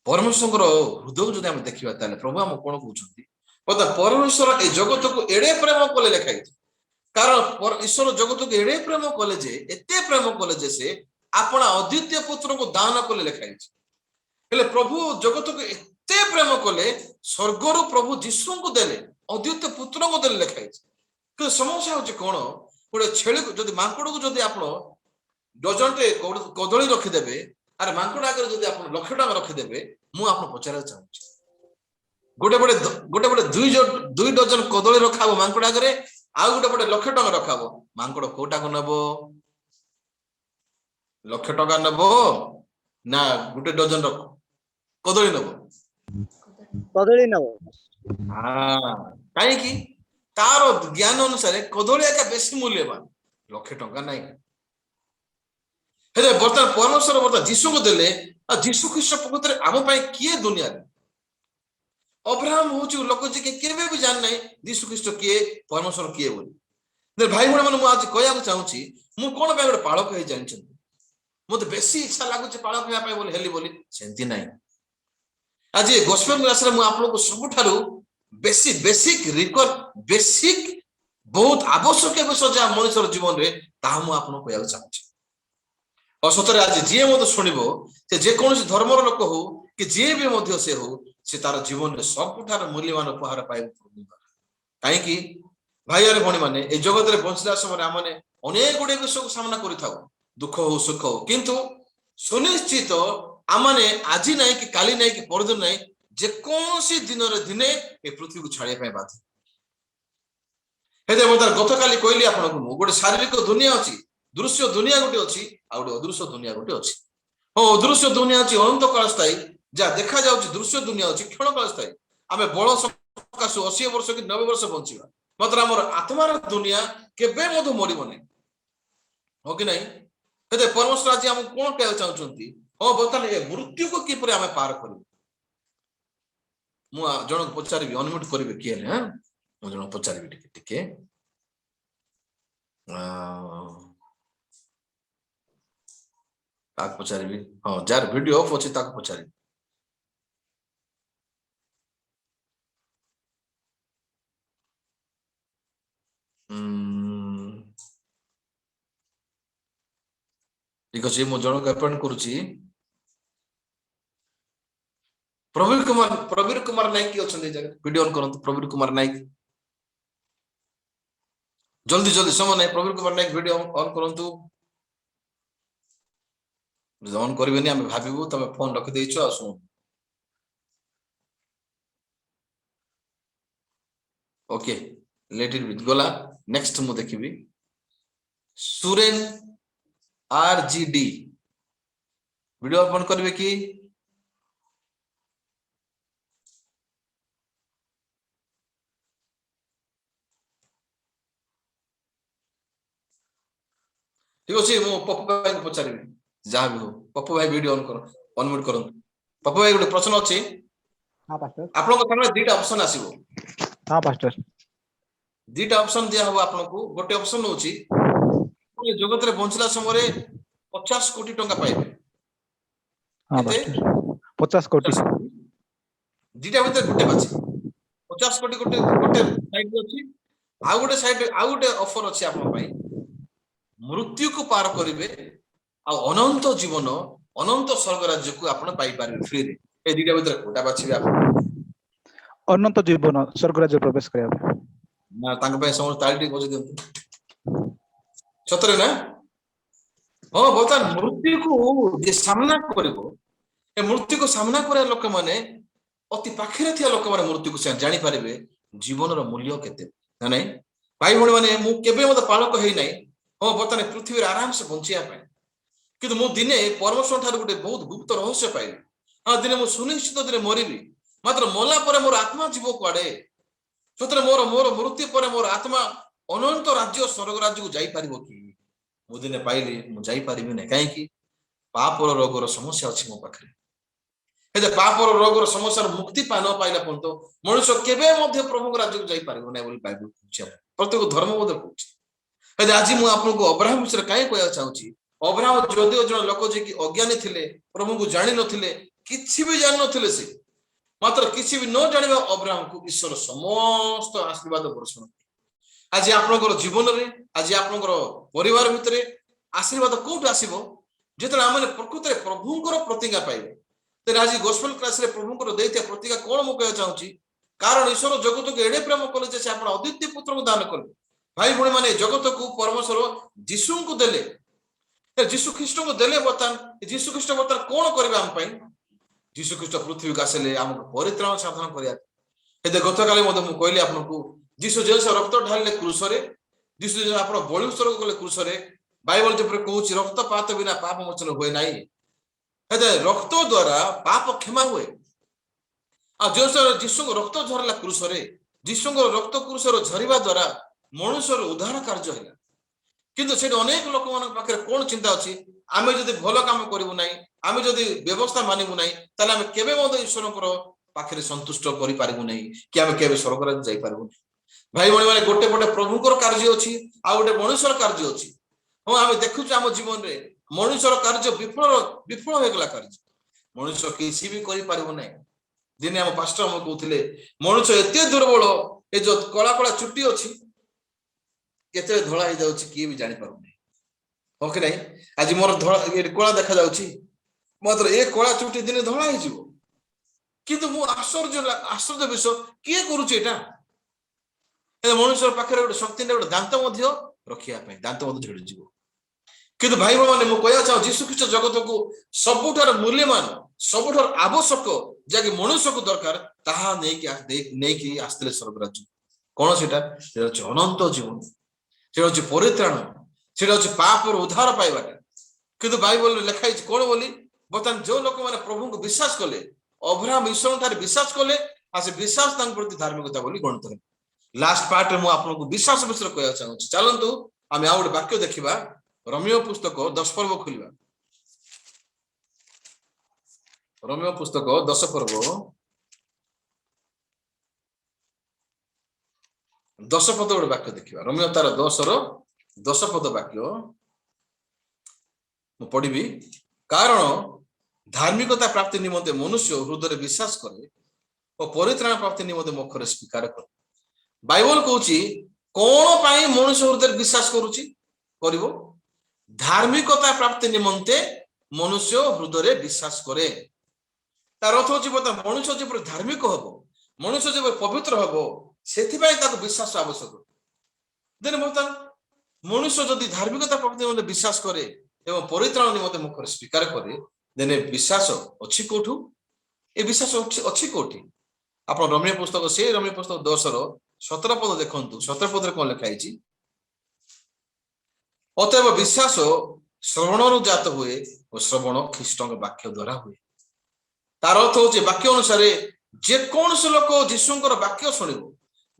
परमेश्वर हृदय जो आम देखा प्रभु आम कौन कहते परमेश्वर ए जगत को एड़े प्रेम कले लिखाई कारण ईश्वर जगत को एड़े प्रेम कले जे एते प्रेम कले जे से अपना अद्वितीय पुत्र को दान कले लिखाई प्रभु जगत को एते प्रेम कले स्वर्गर प्रभु जीशु को देले अद्वितीय पुत्र को देले लिखाई कि समस्या हूँ कौन गोटे छेली को मांकड़ को जब आप डजनटे कदली रखिदेवे अरे मांकड़ आगे जब आप 1,00,000 टका रखिदेवे मु आप पचार चाहूँ गोटे गोटे दुई डजन कदली रखा मांकड़ आगे आउ गोटे पटे 1,00,000 टका रखा मांकड़ कोटा को नब 1,00,000 टका नब ना गोटे डजन कदली नब कहीं तार ज्ञान अनुसार कदली आगे बेसी मूल्यवान 1,00,000 टका नहीं बर्तमान परमेश्वर बर्तमान जीशु को देले जीशु ख्रीष्ट प्रकृत आम किए दुनिया अब्राहम हूँ लोक जी केवे भी जान नहीं जीशु ख्रीष्ट किए परमेश्वर किए बोली भाई भाई मैंने आज कहना चाहूँगी मु कौन गोटे पालक है जानते मत बेसी इच्छा लगुच पालक होगा बोली सेमती ना आज गॉस्पेल क्लास रे आपको सबुठारु बेसी बेसिक रिक्वायर बेसिक बहुत आवश्यक विषय जहाँ मनुष्य जीवन में ताहा मु आपको कहना चाहूँगी और सतरे आज जी मत शुणव से जेकोसी धर्मर लोक हो कि जी भी से हो से तार जीवन में सबुठार मूल्यवान उपहार पाइब कहीं भाई अरे भणी मैंने ये जगत में बंचला समय आम अनेक गुड़े विषय को सामना कर दुख हो सुख हो किंतु सुनिश्चित आमने आज ना कि काली ना कि परदिन ना जेकोसी दिन दिने ये पृथ्वी को छाड़िया बाध्य गत काली कहली आपको गोटे शारीरिक दुनिया अच्छी दृश्य दुनिया गोटे अच्छी आ गोटे अदृश्य दुनिया गोटे अच्छी हाँ अदृश्य दुनिया अच्छी अनंत काल स्थायी जहाँ देखा जाऊँ दृश्य दुनिया अच्छी क्षण काल स्थायी आम बल सकाशु 80 वर्ष कि 90 वर्ष बंचा मात्र आम आत्मार दुनिया केबे मरब ना हो कि नहीं परमेश्वर आज आम कौन कहना चाहते हाँ बर्तमान ये मृत्यु को किपर आम पार कर जन पचारि अनम्यूट करेंगे किए हाँ मुझे जन पचारि टिके पचारि हाँ जार वीडियो ऑफ अच्छी पचारि ठीक अच्छे मु जन को अपॉइंट करूची प्रवीर कुमार नायक की अछन जगह वीडियो ऑन करंतु प्रवीर कुमार नायक जल्दी जल्दी समय नहीं प्रवीर कुमार नायक वीडियो ऑन करंतु ऑन करबेनी हम भाबिबु तमे फोन रख देइछो आ सुन ओके लेट इट विथ गला नेक्स्ट मु देखिबी सुरेन आरजीडी वीडियो ओपन करबे की ठीक अछि मु पप्पू भाई को पचारिबी जहां भी हो पप्पू भाई वीडियो ऑन करो अनम्यूट करो पप्पू भाई गोटे प्रश्न अछि हां पास्टर आपन को सामने दुईटा ऑप्शन आसीबो हां पास्टर दुईटा ऑप्शन दिया हो आपन को गोटे ऑप्शन होची जगत रे पहुंचला समय 50 कोटी टंका पाइबे हां पास्टर 50 कोटी दुईटा भीतर गोटे बाची 50 कोटी गोटे गोटे साइड अछि आ गोटे ऑफर अछि आपन पई मृत्यु को पार करिवे आ अनंत जीवन अनंत स्वर्ग राज्य को आपण पाई पारिबे फ्री रे ए दुईटा भीतर कोटा बाछिबे आपण अनंत जीवन स्वर्ग राज्य प्रवेश करबा ना तांग पे समझ ताळीटी बजे देंतु सतरे ना हां बता मृत्यु को जे सामना करिवो ए मृत्यु को सामना करे लोक माने अति पाखरे थिया लोक माने मृत्यु को जानि पारिबे जीवन रो मूल्य केते ना नहीं भाई भणी माने मु केबे मते पालक हेई नाही हां बता पृथ्वी रे आराम से बंचिया पाए किंतु मु दिने परमेश्वर ठार गोटे बहुत गुप्त रहस्य पाइली हां दिने मु सुनिश्चित दिने मरिबी मात्र मला परे मोर आत्मा जीव कुआडे सतरे मोर मोर मृत्यु परे मोर आत्मा अनंत राज्य स्वर्ग राज्य को जाई पारिबो की मु दिने पाइली मु जाई पारिबी नै काहे की पाप रोग रो समस्या अछि मो पाखरे हे पाप रोग रो समस्या रो मुक्ति पा न पाइला पंतो मनुष्य केबे मध्ये प्रभु को राज्य को जाई पारिबो नै बोली बाइबल कहछि प्रत्येक धर्म मध्ये कहछि हे आज मु आपन को अब्राहम विषय काहे कहया चाहूची अब्राहम जदिओ जन लोक जे कि अज्ञानी थिले प्रभु को जानि नथिले किछि भी जानि नथिले से मात्र किछि भी न जानिबा अब्राहम को ईश्वर समस्त आशीर्वाद वर्षण आज आपनकर जीवन रे आज आपनकर परिवार भितरे आशीर्वाद कोट आसीबो जेतले आमने प्रकृति रे प्रभुंकर प्रतिज्ञा पाइबे तेरे आज गॉस्पेल क्लास रे प्रभुंकर दैत्य प्रतिज्ञा कोन मु कहया चाहूची कारण ईश्वर जगत को एडे प्रेम कले जे से आपण अद्वितीय पुत्र को दान करले भाई भणी माने जगत को परमेश्वर यीशु को देले यीशु ख्रीष्ट को देले बतन यीशु ख्रीष्ट बतन कोन करबे हम पई यीशु ख्रीष्ट पृथ्वी का आसले हमको परित्राण साधन करिया एते गतकाले मते मु कहली आपनको यीशु जे रक्त ढालले क्रूस रे यीशु जे आपण बलि उत्सर्ग कले क्रूस रे बाइबल जे कहूची रक्तपात बिना पाप मोचन होय नाही एते रक्त द्वारा पाप क्षमा हुए आ जे यीशु को रक्त झरला क्रूस रे यीशु को रक्त क्रूस रो झरिबा द्वारा मनुष्य रो उद्धार कार्य हैला किंतु से अनेक लोक मान पाखे कौन चिंता अच्छी आम जदि भल कम करूँ ना आम जदि व्यवस्था मानबू ना ताले आम केबे मते ईश्वर पाखे संतुष्ट करूँ ना कि आम के स्वर्ग जापारू भाई भाई मैंने गोटे पटे प्रभुकर कार्य अच्छी आ गोटे मनुष्यर कार्य अच्छी हाँ आम देखुँ आम जीवन में मनुष्यर कार्य विफल विफल होगा कार्य मनुष्य किसी भी करें दिने आम पास्टर आम कहते मनुष्य एत दुर्बल ये जो कला कला चुट्टी अच्छी केते धड़ा हो जाउची किए भी जानि पारुनी हो कि नहीं आज मोर धड़ा कला देखा जाउची मात्र ए कला चुट्टी दिने धड़ा हो जिवो किंतु मु आश्चर्य विषय किए करूची एटा ए मनुष्य पाखरे गोटे शक्ति ने गोटे दांत मध्य रखिया पे दांत मध्य झड़ी जिवो किंतु भाई माने मु कहया चाहो यीशु ख्रीष्ट जगत को सबुठार मूल्यवान सबुठार आवश्यक जाके मनुष्य को दरकार ताहा नै कि आस्ते स्वर्ग राज्य कोन सेटा अनंत जीवन से परित्राण से पाप उद्धार पाइबाटा किंतु बाइबल लिखाई कौन बोली बर्तमान जो लोक मैंने प्रभु को विश्वास कले अब्राहम ईश्वर ठारे विश्वास कले आ से विश्वास प्रति धार्मिकता बोली गणित है लास्ट पार्ट में आपको विश्वास विषय कहना चाहूँगी चलतु आम आउ गोटे वाक्य देखा रोमियो पुस्तक 10 पर्व खोलिबा रोमियो पुस्तक 10 पर्व 10 पद गोटे वाक्य देखा रोमियो तार 10 पद वाक्य पढ़ी कारण धार्मिकता प्राप्ति निमंते मनुष्य हृदय विश्वास करे और परित्राण प्राप्ति निमंते मुखरे स्वीकार करे बाइबल कहूची कौन पाई मनुष्य हृदय विश्वास करूची करिवो धार्मिकता प्राप्ति निमंते मनुष्य हृदय विश्वास करे तार अर्थ होची बता मनुष्य जे धार्मिक हबो मनुष्य जे पवित्र हबो सेथिबाई ताको विश्वास आवश्यक देन बता मनुष्य जदि धार्मिकता प्राप्ति निमंते विश्वास करे एवं परित्राण निमंते मुख स्वीकार करे देन विश्वास अछि कोठु ए विश्वास अछि कोठी आपण रमणीय पुस्तक से रमणीय पुस्तक 10 रो 17 पद देखंतु 17 पद रे कोन लिखा हिची अतएव विश्वास श्रवणरु जात हुए और श्रवण ख्रीष्टଙ୍କ वाक्य द्वारा हुए तार अर्थ होचे वाक्य अनुसार जे कोन से लोक यीशुଙ୍କର वाक्य सुनिबो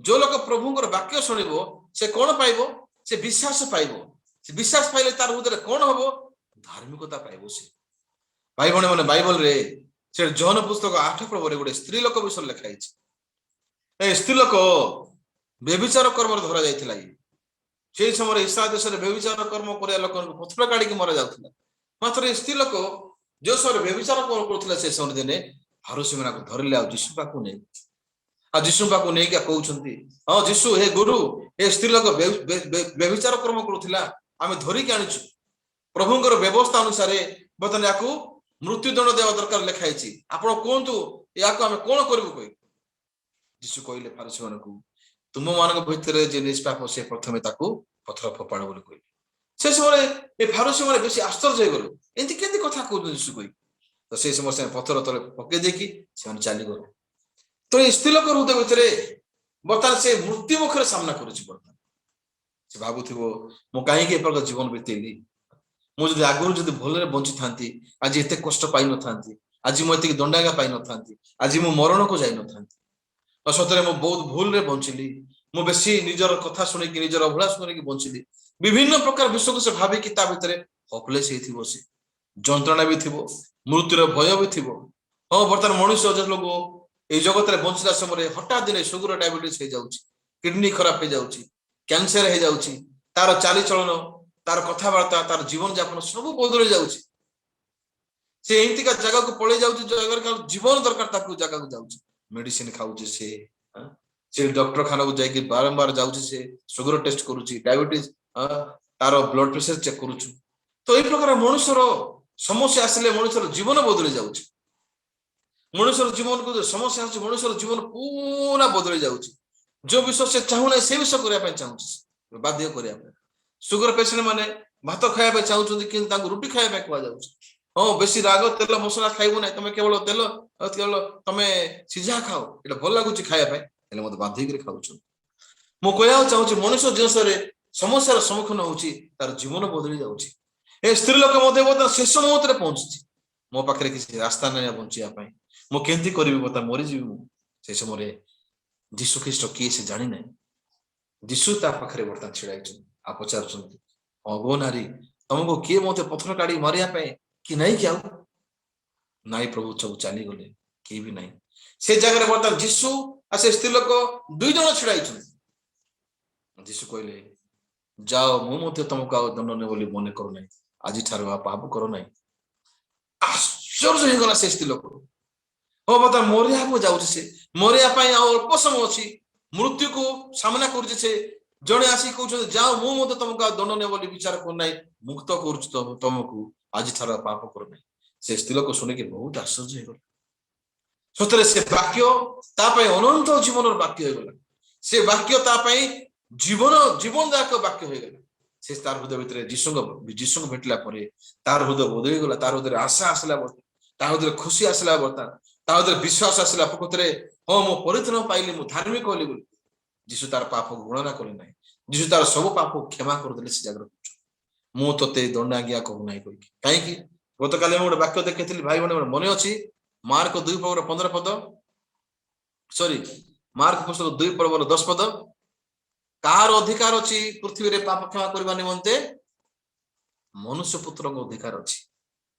जो लोक प्रभुଙ୍କର वाक्य सुनिबो से कोन पाइबो से विश्वास पाइबो से विश्वास पाइले तार हृदय कोन हबो धार्मिकता पाइबो से भाई भने माने बाइबल रे से जॉन पुस्तक 8 पद रे गोटे स्त्री लोक विषय लिखा हिची ए स्त्री लोक व्यभिचार कर्म धरा जायतिला से समय इस्राएल देश में व्यभिचार कर्म करिया लोक पथर काढ़ी मरा जाउथिला मात्र स्त्री लोक जो समय व्यभिचार कर्म करथिला से समय दिने फारूसी माना को धरले आ यीशु पाकू नै आ यीशु पाकू नै के कहउछंती हां यीशु हे गुरु ए स्त्री लोक व्यभिचार कर्म करथिला आमे धरि के आनिछु प्रभुଙ୍କର व्यवस्था अनुसार बतन याकू मृत्यु दंड देवा दरकार लिखा हिची आपण कोंतु याकू आमे कोन करबो कहि यीशु कहले फारूसी मानकू तुम मान भितर जे निष्पाप से प्रथमे ताकू पथर फोपाड़ बोली कहले से समय ए फारूसी माने बेसी आश्चर्य गलो एंती केंती कथा कहू यीशु कहि तो से समय से पथर तले पके देखि से मन चाली गलो तो स्त्री लोक हृदय भितर बर्तमान से मृत्यु मुखर सामना करूछि बर्तमान से भाबुथिबो मो काहे के प्रकार जीवन बितेली मु जदि आगुर जदि भलरे बंची थांती आज एते कष्ट पाई न थांती आज मो एते दंडागा पाई न थांती आज मो मरण को जाई न थांती सतरे मो बहुत भूल रे बंचिली मो बेसी निजर कथा सुनि कि निजर अभिलाष करि कि बंचिली विभिन्न प्रकार विषय को से भाबी कि ता भितरे होपलेस हेथिबो से जंत्रणा भी थिबो मृत्युर भय भी थिबो हां वर्तमान मनुष्य जे लोग ए जगत रे बंचला समय हठात दिन सुगर डायबिटीज हे जाउची किडनी खराब हे जाउची कैंसर हे जाउची तार चाली चलन तार कथा वार्ता तार जीवन यापन सब बदल जाउची से एंती का जगह को पळे जाउची जगह का जीवन दरकार ताकू जगह को जाउची मेडिसिन खाउची से डॉक्टर खाना को जाई कि बारंबार जाउची से सुगर टेस्ट करूची डायबिटीज तार ब्लड प्रेशर चेक करूछु तो ए प्रकार मनुष्यर समस्या आसले मनुष्यर जीवन बदल जाउची मनुष्यर जीवन को समस्या आछी मनुष्यर जीवन पूरा बदल जाउची जो विषय से चाहू ना से विषय करिया पे चाहूची बाध्य करिया पे सुगर पेशेंट माने भात खाया पे चाहूचंदी कि तांको रोटी खाया पे कहवा जाउची हां बेसी राग तेल मसला खाइबो ना तमे केवल तेल केवल तमे सिझा खाओ एटा भल लागुची खाया पे एले मते बाध्य करी खाउछु मो कहया चाहूची मनुष्य जेसरे समस्यार सम्मुखीन होउची तार जीवन बदली जाउची ए स्त्री लोक मते बता शेष मुहूर्त रे पहुंचची मो पाखरे किसी रास्ता नै बंचिया पई मो केंती करबी बता मरि जीवी मु से समय यीशु ख्रीष्ट की से जानि नै यीशु ता पाखरे बर्ता छिड़ाइछु आ पचारछंती अगो नारी तुमको किए मते पत्थर काढी मारिया पे कि नहीं क्या नाई प्रभु सब चली गले के भी नहीं से जगह रे बर्ता यीशु आ से स्त्री लोक दुई जण छिड़ाइछु यीशु कहले जाओ मु मते तुमको आ दंड ने बोली मने करू नहीं आज ठार पाप करो नहीं आश्चर्य हे गला से स्त्री लोक हो बता मोरिया को जाउछि से मोरिया पई अल्प समय अछि मृत्यु को सामना करूछि से जणे आसी कहउछ जाओ मु मते तुमको दंड ने बोली विचार कर नहीं मुक्त करूछ तुमको आज ठार पाप करो नहीं से स्त्री लोक सुनि के बहुत आश्चर्य हे गला सतरे से वाक्य ता पई अनंत जीवन वाक्य हे गला से वाक्य ता पई जीवनदायक वाक्य हो गला से तार हृदय भितर यीशु भेटला परे तार हृदय बदली गला तार हृदय आशा आसला तार हृदय खुशी आसला बर्तमान तार हृदय विश्वास आसला प्रकृतरे हां मो परित्राण पाइली मो धार्मिक होली बोली यीशु तार पाप गणना करे नाही यीशु तार सब पाप क्षमा कर देले से जागर मु तते दंड आज्ञा कहू नाही कहि काहे कि गत काले मोर वाक्य देखैथिली भाई बने मने अछि मार्क 2:15 पद सॉरी मार्क पुस्तक 2:10 पद कार अधिकार अछि पृथ्वी रे पाप क्षमा करबा निमंते मनुष्य पुत्र को अधिकार अछि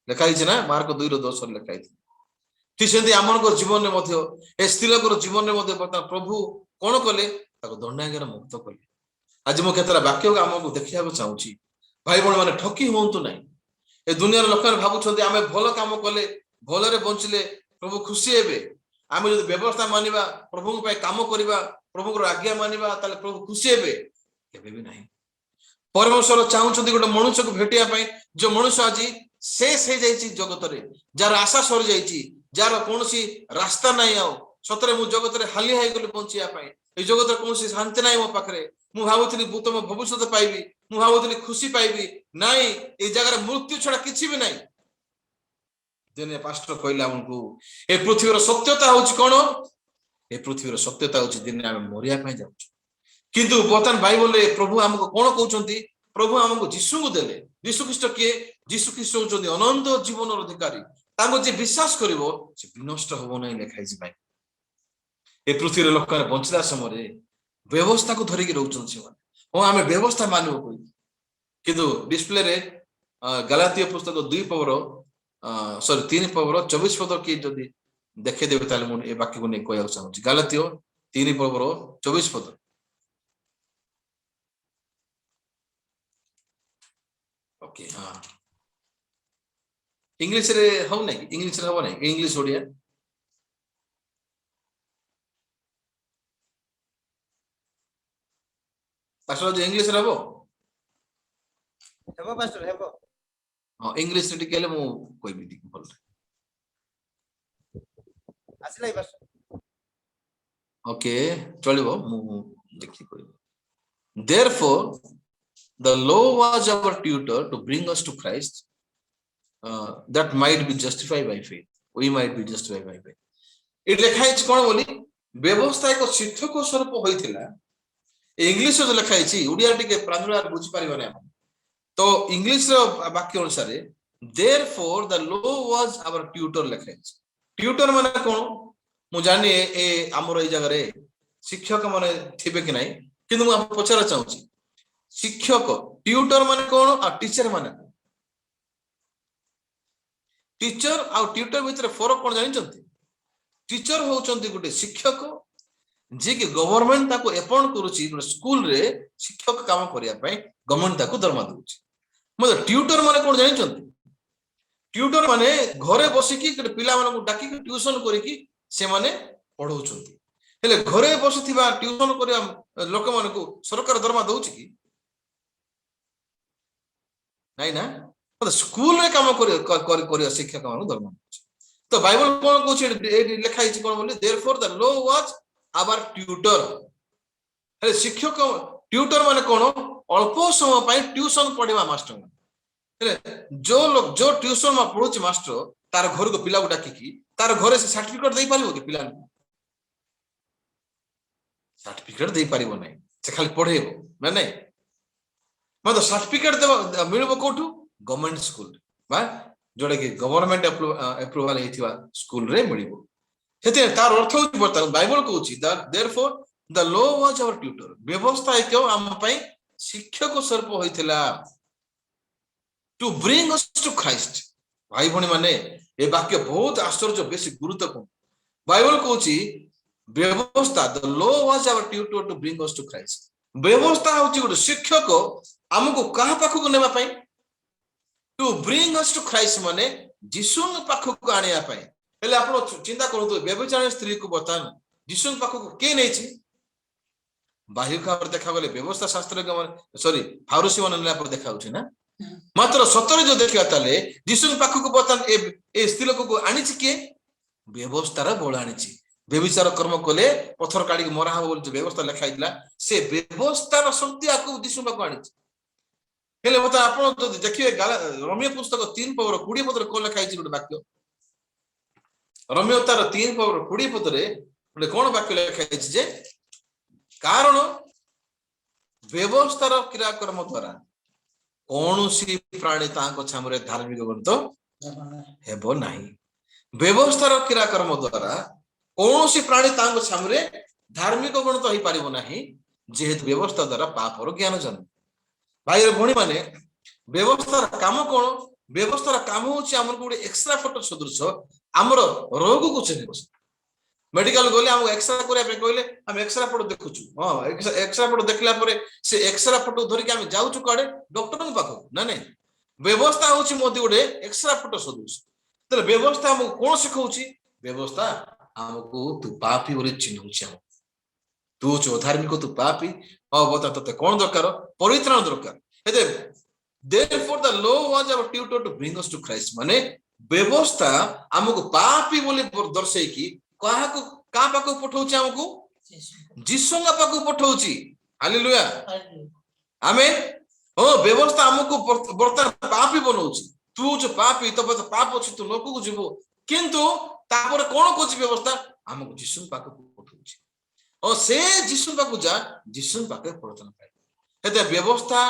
लिखाई छै ना मार्क 2:10 रे लिखाई छै ठीक सेंती हमन को जीवन में मध्य ए स्त्री लोकर जीवन में मध्य बता प्रभु कोन कले ताको दंडाज्ञा मुक्त कले आज मो केतरा वाक्य हमको देखिया चाहूची भाई बण माने ठकी होंतु नाही ए दुनिया रे लोक भाबु छथि आमे भलो काम कले भलो रे बंचले प्रभु खुशी हेबे आमे जदि व्यवस्था मानिबा प्रभु को काम करिबा प्रभु को आज्ञा मानिबा ताले प्रभु खुशी हेबे केबे भी नाही परमेश्वर चाहूँगी गोटे मनुष्य को भेटिया जो मनुष्य आज शेष हो जाइए जगत रे जार आशा सरी जाइए जार कौन रास्ता ना आउ सतरे मु जगत हालिया गली बचाई जगत कौन शांति ना मो पाखे मु भावुली तुम भविष्य पाइबी मु भावुली खुशी पाइबी नाई ये जगह मृत्यु छड़ा किसी भी नाई दिने पास्टर कहला हमको ए पृथ्वीर सत्यता हूँ कौन ए पृथ्वीर सत्यता हूँ दिन आम मरिया जाऊँ किंतु बर्तमान बाइबल रे प्रभु हमको कौन कहते प्रभु हमको जीशु को देले जीशु ख्रीष्ट किए जीशु ख्रीष्ट होउछन्ती अनंत जीवन अधिकारी तांको जे विश्वास करिवो से विनष्ट होबो नै लेखाइछि ए पृथ्वीर लोक बंचला समय व्यवस्था को धरिक रहउछन से ओ आमे व्यवस्था मानबो कोइ किंतु डिस्प्ले रे गलातीय पुस्तक 2 पवर सॉरी 3 पवर 24 पद की जदी देखे देबे ताले मु ए वाक्य को नै कहया चाहूछि गलातीय 3 पवर 24 पद ओके हां इंग्लिश रे हो नै इंग्लिश रे हो नै इंग्लिश ओडिया पास्टर जो इंग्लिश रे हो पास्टर हेबो हां इंग्लिश रे टिकेले मु कोइ भी दिक बोल आसिलाई पास्टर ओके चलिबो मु देखि कोइ therefore the law was our tutor to bring us to Christ that might be justified by faith we might be justified by faith it लेखाइछ कोन बोली व्यवस्था एक शिक्षक स्वरूप होइथिला इंग्लिश जो लेखाइछि उडिया टिके प्रांजुलार बुझि परिबने तो इंग्लिश रो वाक्य अनुसार therefore the law was our tutor लेखाइछ ट्यूटर माने कोन मु जानि ए हमर ए जगह रे शिक्षक माने थिबे कि नै किंतु मु पछरा चाहूछि शिक्षक ट्यूटर माने कोन आ टीचर माने टीचर आ ट्यूटर भीतर फरक कोन जानिचंती टीचर होउचंती गुटे शिक्षक जे कि गवर्नमेंट ताको अपॉइंट करूची स्कूल रे शिक्षक काम करिया पय गवर्नमेंट ताको दरमा दउची मतलब ट्यूटर माने कोन जानिचंती ट्यूटर माने घरे बसी की पिला माने को डाकी के ट्यूशन करी की से माने पढौचंती हेले घरे बसथिबा ट्यूशन करिया लोक माने को सरकार दरमा दउची की नहीं ना मतलब स्कूल रे काम कर शिक्षक मान धर्म तो बाइबल कोन कहछि लिखाइ छि कोन बोली therefore the law was our tutor हे शिक्षक ट्यूटर माने कोन अल्प समय पय ट्यूशन पढिबा मास्टर हे जो लोग जो ट्यूशन में पढुछि मास्टर तार घर को पिला डाकी की तार घरे से सर्टिफिकेट दे पारिबो कि पिला सर्टिफिकेट दे पारिबो नै से खाली पढेबो ना नै मतलब सर्टिफिकेट मिलबो कोठु गवर्नमेंट स्कूल बा जोडे कि गवर्नमेंट अप्रूवल हेथिवा स्कूल रे मिलिबो सेते तार अर्थ होछि बर्तमान बाइबल कहूछि therefore the law was our tutor व्यवस्था एक हम पई शिक्षक स्वरूप होइथिला to bring us to Christ भाई भणी माने ए वाक्य बहुत आश्चर्य बेसी गुरुत्वपूर्ण बाइबल कहूछि व्यवस्था the law was our tutor to bring us to Christ व्यवस्था होछि गोटे शिक्षक हमको कहा पाखु को नेबा पई to bring us to Christ माने जीसु पाखु को आनिया पई हेले आपण चिंता करंतु व्यभिचारी स्त्री को बर्तमान जीसु पाखु को के नै छि बाह्य खाबर देखा गले व्यवस्था शास्त्र के सॉरी फारूसी मन नेला पर देखा होछि ना मात्र सतरे जो देखिया ताले जीसु पाखु को बर्तमान ए स्त्री लोक को आनि छि के व्यवस्था रा बोल आनि छि व्यभिचार कर्म कले पत्थर काडी के मरा हो बोल जो व्यवस्था लिखाइतला से व्यवस्था रा शक्ति आकु जीसु पाखु आनि छि हेले बता आपण तो देखिए रोमियो पुस्तक 3 पवर 20 पद रे को लिखाइ छि गोटे वाक्य रोमियो तार 3 पवर 20 पद रे गोटे कोन वाक्य लिखाइ छि जे कारण व्यवस्था रा क्रियाकर्म द्वारा कोनोसी प्राणी तांको छामरे धार्मिक गणित हेबो नाही व्यवस्था रा क्रियाकर्म द्वारा कोनोसी प्राणी तांको छामरे धार्मिक गणित होई पारिबो नाही जेहेतु व्यवस्था द्वारा पाप रो ज्ञान जन्म भाई रे भणी माने व्यवस्था काम कोन व्यवस्था काम होछि हमर गुडे एक्स्ट्रा फोटो सदृश हमर रोग को चिन्ह मेडिकल गले हम एक्सरे करे पे कहले हम एक्सरे फोटो देखुछु हां एक्सरे फोटो देखला परे से एक्सरे फोटो धरि के हम जाउछु काडे डॉक्टर को पाखो ना नै व्यवस्था होछि मोदी गुडे एक्सरे फोटो सदृश त व्यवस्था हम कोन सिखौछि व्यवस्था हमको तू पापी बोली चिन्हउछि हम तू जो धार्मिक तू पापी बता तते कौन दरकार परित्राण दरकार हेते therefore the law was our tutor to bring us to Christ माने व्यवस्था हमको पापी बोली दर्शे कि काहा को का पाको पठौछि हमको जिसुंगा पाको पठौछि हालेलुया आमेन ओ व्यवस्था हमको वर्तमान पापी बनौछि तू जो पापी तो पाप अछि तू लोक को जीवो किंतु तापर कोन कोछि व्यवस्था हमको जिसुं पाको पठौछि ओ से जिसुं पाको जा जिसुं पाके प्रवर्तन पाए हेते व्यवस्था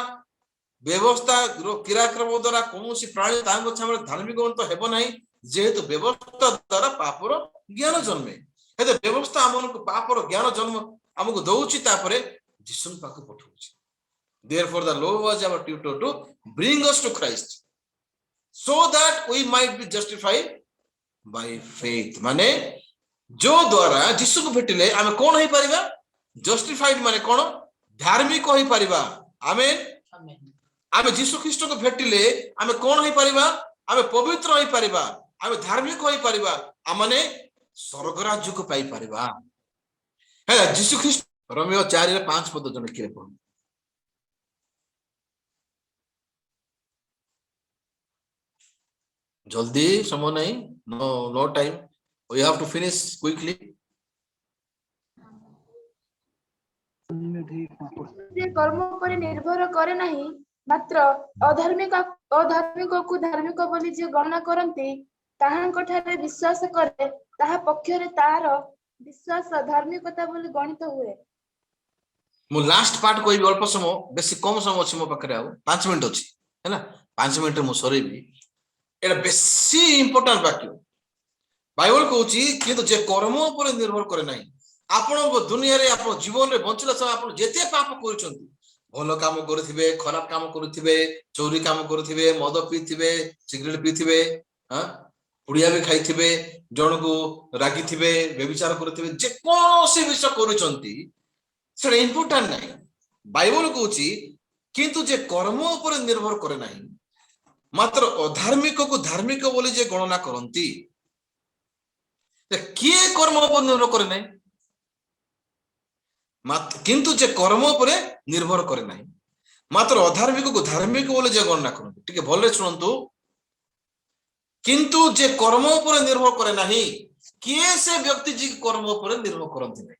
क्रियाक्रम द्वारा कौन प्राणी धार्मिक तो हेब ना जेहेतु व्यवस्था द्वारा पापर ज्ञान जन्मे हेतु व्यवस्था आम पापर ज्ञान जन्म आमको दौची जिसुन पाक पठाउछि therefore the law was our tutor to bring us to Christ so that we might be justified by faith माने जो द्वारा जिसु को भेटिले आमे कोन होई परिबा जस्टिफाइड माने कोन धार्मिक होई परिबा आमेन आमे जीशु ख्रीष्ट को भेटिले आमे कोन होई परिबा आमे पवित्र होई परिबा आमे धार्मिक होई परिबा आमने स्वर्ग राज्य को पाई परिबा है जीशु ख्रीष्ट रोमियो 4 रे 5 पद जने के पढ जल्दी समय नहीं no time we have to finish quickly कर्म पर निर्भर करे नहीं मात्र अधार्मिक को धार्मिक बोली जे गणना करती ताहांको ठारे विश्वास करे ताहा पक्षरे तार विश्वास धार्मिकता बोली गणित हुए मु लास्ट पार्ट कोई अल्प समय बेसी कम समय अछि मो पाखरे आ 5 मिनिट अछि हैना 5 मिनिट मु सरेबी एटा बेसी इंपोर्टेंट वाक्य बाइबल कहूची किंतु जे कर्म पर निर्भर करे नाही आपण दुनिया रे आपण जीवन रे बंचला समय आपण जेते पाप करूछंती भलो काम करथिबे खराब काम करथिबे चोरी काम करथिबे मद पीथिबे सिगरेट पीथिबे हां पुड़िया भी खाइथिबे जण को रागिथिबे व्यभिचार करथिबे जे कोनोसी विषय करूछंती सेटा इंपोर्टेंट नाही बाइबल कहूची किंतु जे कर्म पर निर्भर करे नाही मात्र अधार्मिक को धार्मिक बोली जे गणना करंती किए कर्म पर निर्भर करे नाही मात्र किंतु जे कर्म पर निर्भर करे नाही मात्र अधार्मिक को धार्मिक बोली जे गणना करंती ठीक है भले सुनंतु किंतु जे कर्म पर निर्भर करे नाही किए से व्यक्ति जी कर्म पर निर्भर करंती नाही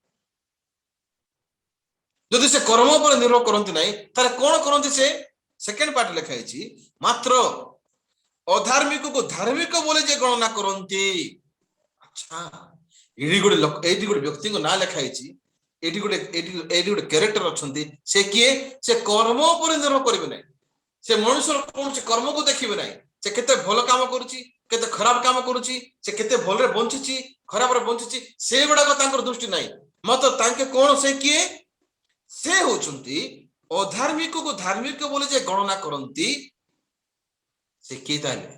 यदि से कर्म पर निर्भर करंती नाही तारे कोन करंती से सेकंड पार्ट लिखा है मात्र अधार्मिक को धार्मिक बोले जे गणना करंती अच्छा एडी गोटे व्यक्ति को ना लिखा है एडी गोटे कैरेक्टर अछंती से किए से कर्म पर निर्भर करिवे नै से मनुष्य कोन से कर्म को देखिबे नै से केते भलो काम करूची केते खराब काम करूची से केते भल रे बंचिची खराब रे बंचिची से बडा को तांकर दृष्टि नै मात्र तांके कोन से किए से होचंती अधार्मिक को धार्मिक बोले जे गणना करंती से किए ताले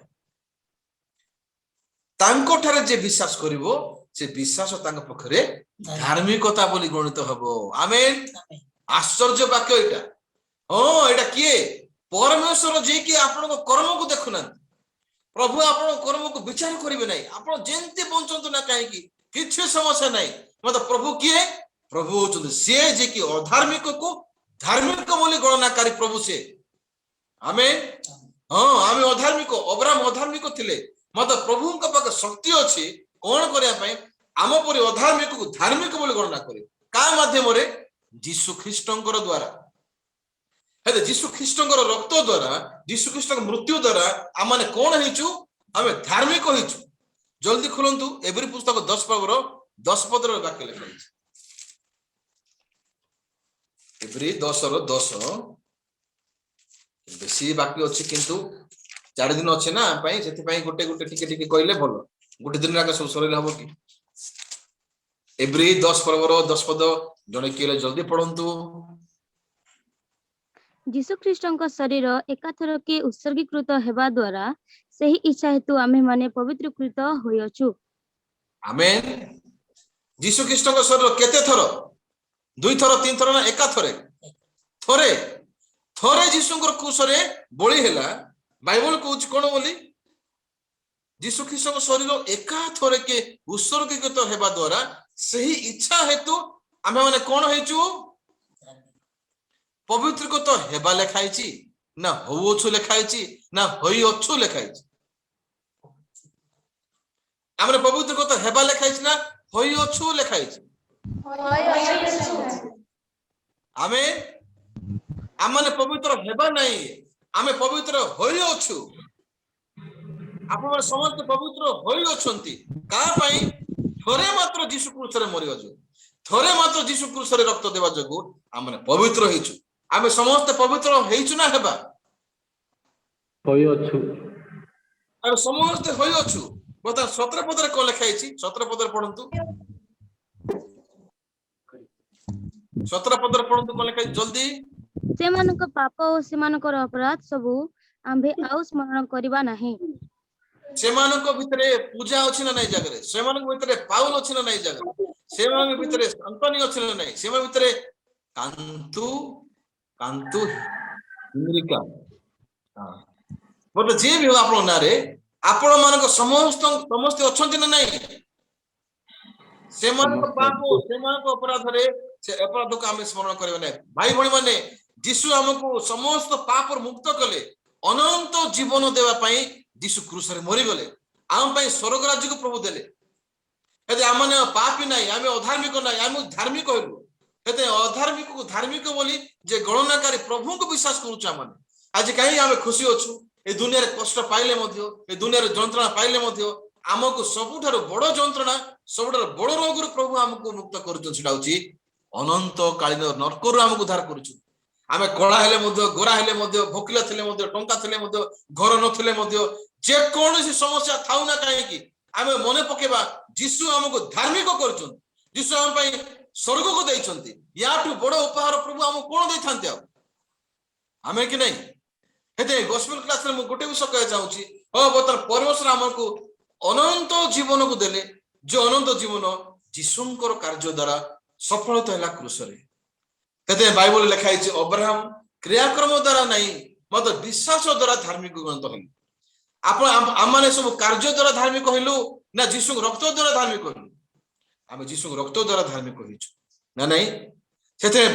तांको ठारे जे विश्वास करिवो से विश्वास तांको पखरे धार्मिकता बोली गणित हबो आमेन आश्चर्य वाक्य एटा हां एटा किए परमेश्वर जे कि आपन को कर्म को देखुना प्रभु आपन कर्म को विचार करिवे नै आपन जेंते बंचंतु ना काहे की किछ समस्या नै मतलब प्रभु किए प्रभु होचंती से जे कि अधार्मिक को धार्मिक बोली गणनाकारी प्रभु से आमेन हां आमे अधार्मिक अब्राहम अधार्मिक थिले मतलब प्रभु का पाक शक्ति अछि कोन करिया पय आम परि अधार्मिक को धार्मिक बोली गणना करे का माध्यम रे यीशु ख्रीष्टंकर द्वारा हेते यीशु ख्रीष्टंकर रक्त द्वारा यीशु ख्रीष्टंकर मृत्यु द्वारा आमाने कोन हेचु आमे धार्मिक हेचु जल्दी खोलंतु एवरी पुस्तक 10 पद रो वाक्य लिखा है एवरी 10 रो 10 बेसी बाकी अछि किंतु 4 दिन अछि ना पई सेति पई गोटे गोटे टिके कहले भलो गोटे दिन राका सब सरे हबो कि एवरी 10 पर्वर 10 पद जने केले जल्दी पढंतु जीशु ख्रीष्टଙ୍କ शरीर एकाथर के उत्सर्गीकृत हेबा द्वारा सही इच्छा हेतु आमे माने पवित्रकृत होयछु आमेन जीशु ख्रीष्टଙ୍କ शरीर केते थर 2 थर 3 थर ना एकाथरे थरे थरे जीशुଙ୍କର कुशरे बळी हेला बाइबल कहूछ कोन बोली जीशु ख्रीष्टଙ୍କ शरीर एकाथरे के उत्सर्गीकृत हेबा द्वारा सही इच्छा हेतु आमे माने कोन हेचु पवित्रकृत हेबा लेखाइछि ନା ହଉଅଛୁ ଲେଖା ହେଇଛି ନା ହୋଇଅଛୁ ଲେଖା ହେଇଛି? ଆମର ପବିତ୍ର କଥା ହେବା ଲେଖା ହେଇଛି ନା ହୋଇଅଛୁ ଲେଖା ହେଇଛି? ଆମେ ଆମମାନେ ପବିତ୍ର ହେବା ନାହିଁ, ଆମେ ପବିତ୍ର ହୋଇଅଛୁ। ଆପଣମାନେ ସମସ୍ତେ ପବିତ୍ର ହୋଇଅଛନ୍ତି। କାହା ପାଇଁ? ଥରେ ମାତ୍ର ଯୀଶୁ କ୍ରୁଶରେ ମରିବା ଯୋଗୁଁ, ଥରେ ମାତ୍ର ଯୀଶୁ କ୍ରୁଶରେ ରକ୍ତ ଦେବା ଯୋଗୁଁ ଆମେ ପବିତ୍ର ହେଇଛୁ। ଆମେ ସମସ୍ତେ ପବିତ୍ର ହେଇଛୁ ନା ହେବା? ହୋଇଅଛୁ। ଆମେ ସମସ୍ତେ ହୋଇଅଛୁ। ବର୍ତ୍ତମାନ 17 ପଦରେ କଣ ଲେଖା ହେଇଛି? 17 ପଦରେ ପଢନ୍ତୁ, 17 ପଦରେ ପଢନ୍ତୁ କଣ ଲେଖା ହେଇଛି ଜଲ୍ଦି। ସେମାନଙ୍କ ପାପ ଓ ସେମାନଙ୍କର ଅପରାଧ ସବୁ ଆମ୍ଭେ ଆଉ ସ୍ମରଣ କରିବା ନାହିଁ। ସେମାନଙ୍କ ଭିତରେ ପୂଜା ଅଛି ନା ନାଇଁ ଜାଗାରେ? ସେମାନଙ୍କ ଭିତରେ ପାଉଲ ଅଛି ନା ନାଇଁ ଜାଗାରେ? ସେମାନଙ୍କ ଭିତରେ ସନ୍ତନି ଅଛି ନା ନାଇଁ? ସେମାନଙ୍କ ଭିତରେ କାନ୍ତୁ କାନ୍ତୁ ହିମିରିକା। ଗୋଟେ ଯିଏ ବି ହଉ ଆପଣଙ୍କ ନାଁରେ ଆପଣ ମାନଙ୍କ ସମସ୍ତେ ଅଛନ୍ତି ନା ନାଇଁ? ସେମାନଙ୍କ ପାପ ସେମାନଙ୍କ ଅପରାଧରେ ସେ ଅପରାଧକୁ ଆମେ ସ୍ମରଣ କରିବା ନାହିଁ। ଭାଇ ଭଉଣୀ ମାନେ, ଯୀଶୁ ଆମକୁ ସମସ୍ତ ପାପରୁ ମୁକ୍ତ କଲେ, ଅନନ୍ତ ଜୀବନ ଦେବା ପାଇଁ ଯୀଶୁ କ୍ରୁଶରେ ମରିଗଲେ, ଆମ ପାଇଁ ସ୍ୱର୍ଗ ରାଜ୍ୟକୁ ପ୍ରଭୁ ଦେଲେ। ହେଲେ ଆମେ ପାପୀ ନାହିଁ, ଆମେ ଅଧାର୍ମିକ ନାହିଁ, ଆମେ ଧାର୍ମିକ ହେଲୁ। ହେଲେ ଅଧାର୍ମିକକୁ ଧାର୍ମିକ ବୋଲି ଯେ ଗଣନାକାରୀ ପ୍ରଭୁଙ୍କୁ ବିଶ୍ୱାସ କରୁଛୁ ଆମେ। ଆଜି କାହିଁକି ଆମେ ଖୁସି ଅଛୁ? ଏ ଦୁନିଆରେ କଷ୍ଟ ପାଇଲେ ମଧ୍ୟ, ଏ ଦୁନିଆରେ ଯନ୍ତ୍ରଣା ପାଇଲେ ମଧ୍ୟ ଆମକୁ ସବୁଠାରୁ ବଡ ଯନ୍ତ୍ରଣା, ସବୁଠାରୁ ବଡ ରୋଗରୁ ପ୍ରଭୁ ଆମକୁ ମୁକ୍ତ କରୁଛନ୍ତି। ସେଟା ହଉଛି ଅନନ୍ତ କାଳୀନ ନର୍କରୁ ଆମକୁ ଉଦ୍ଧାର କରୁଛୁ। ଆମେ କଳା ହେଲେ ମଧ୍ୟ, ଗୋରା ହେଲେ ମଧ୍ୟ, ଭୋକିଲା ଥିଲେ ମଧ୍ୟ, ଟଙ୍କା ଥିଲେ ମଧ୍ୟ, ଘର ନଥିଲେ ମଧ୍ୟ, ଯେକୌଣସି ସମସ୍ୟା ଥାଉ ନା କାହିଁକି ଆମେ ମନେ ପକେଇବା ଯୀଶୁ ଆମକୁ ଧାର୍ମିକ କରୁଛନ୍ତି। ଯୀଶୁ ଆମ ପାଇଁ ସ୍ୱର୍ଗକୁ ଦେଇଛନ୍ତି। ୟାଠୁ ବଡ ଉପହାର ପ୍ରଭୁ ଆମକୁ କଣ ଦେଇଥାନ୍ତି ଆଉ? ଆମେ କି ନାହିଁ? ହେଲେ ଗସ୍ପେଲ କ୍ଲାସରେ ମୁଁ ଗୋଟେ ବିଷୟ କହିବାକୁ ଚାହୁଁଛି। ବର୍ତ୍ତମାନ ପରମେଶ୍ୱର ଆମକୁ ଅନନ୍ତ ଜୀବନକୁ ଦେଲେ, ଯେ ଅନନ୍ତ ଜୀବନ ଯୀଶୁଙ୍କର କାର୍ଯ୍ୟ ଦ୍ୱାରା ସଫଳତା ହେଲା କ୍ରୁଶରେ। ସେଥିପାଇଁ ବାଇବଲ ଲେଖା ହେଇଛି ଅବ୍ରାହମ କ୍ରିୟାକ୍ରମ ଦ୍ୱାରା ନାହିଁ, ମାତ୍ର ବିଶ୍ୱାସ ଦ୍ୱାରା ଧାର୍ମିକ ଗଣିତ ହେଲେ। ଆମମାନେ ସବୁ କାର୍ଯ୍ୟ ଦ୍ୱାରା ଧାର୍ମିକ ହେଲୁ ନା ଯୀଶୁଙ୍କ ରକ୍ତ ଦ୍ୱାରା ଧାର୍ମିକ ହେଲୁ? ଆମେ ଯୀଶୁଙ୍କ ରକ୍ତ ଦ୍ୱାରା ଧାର୍ମିକ ହେଇଛୁ ନା ନାଇଁ? ସେଥିପାଇଁ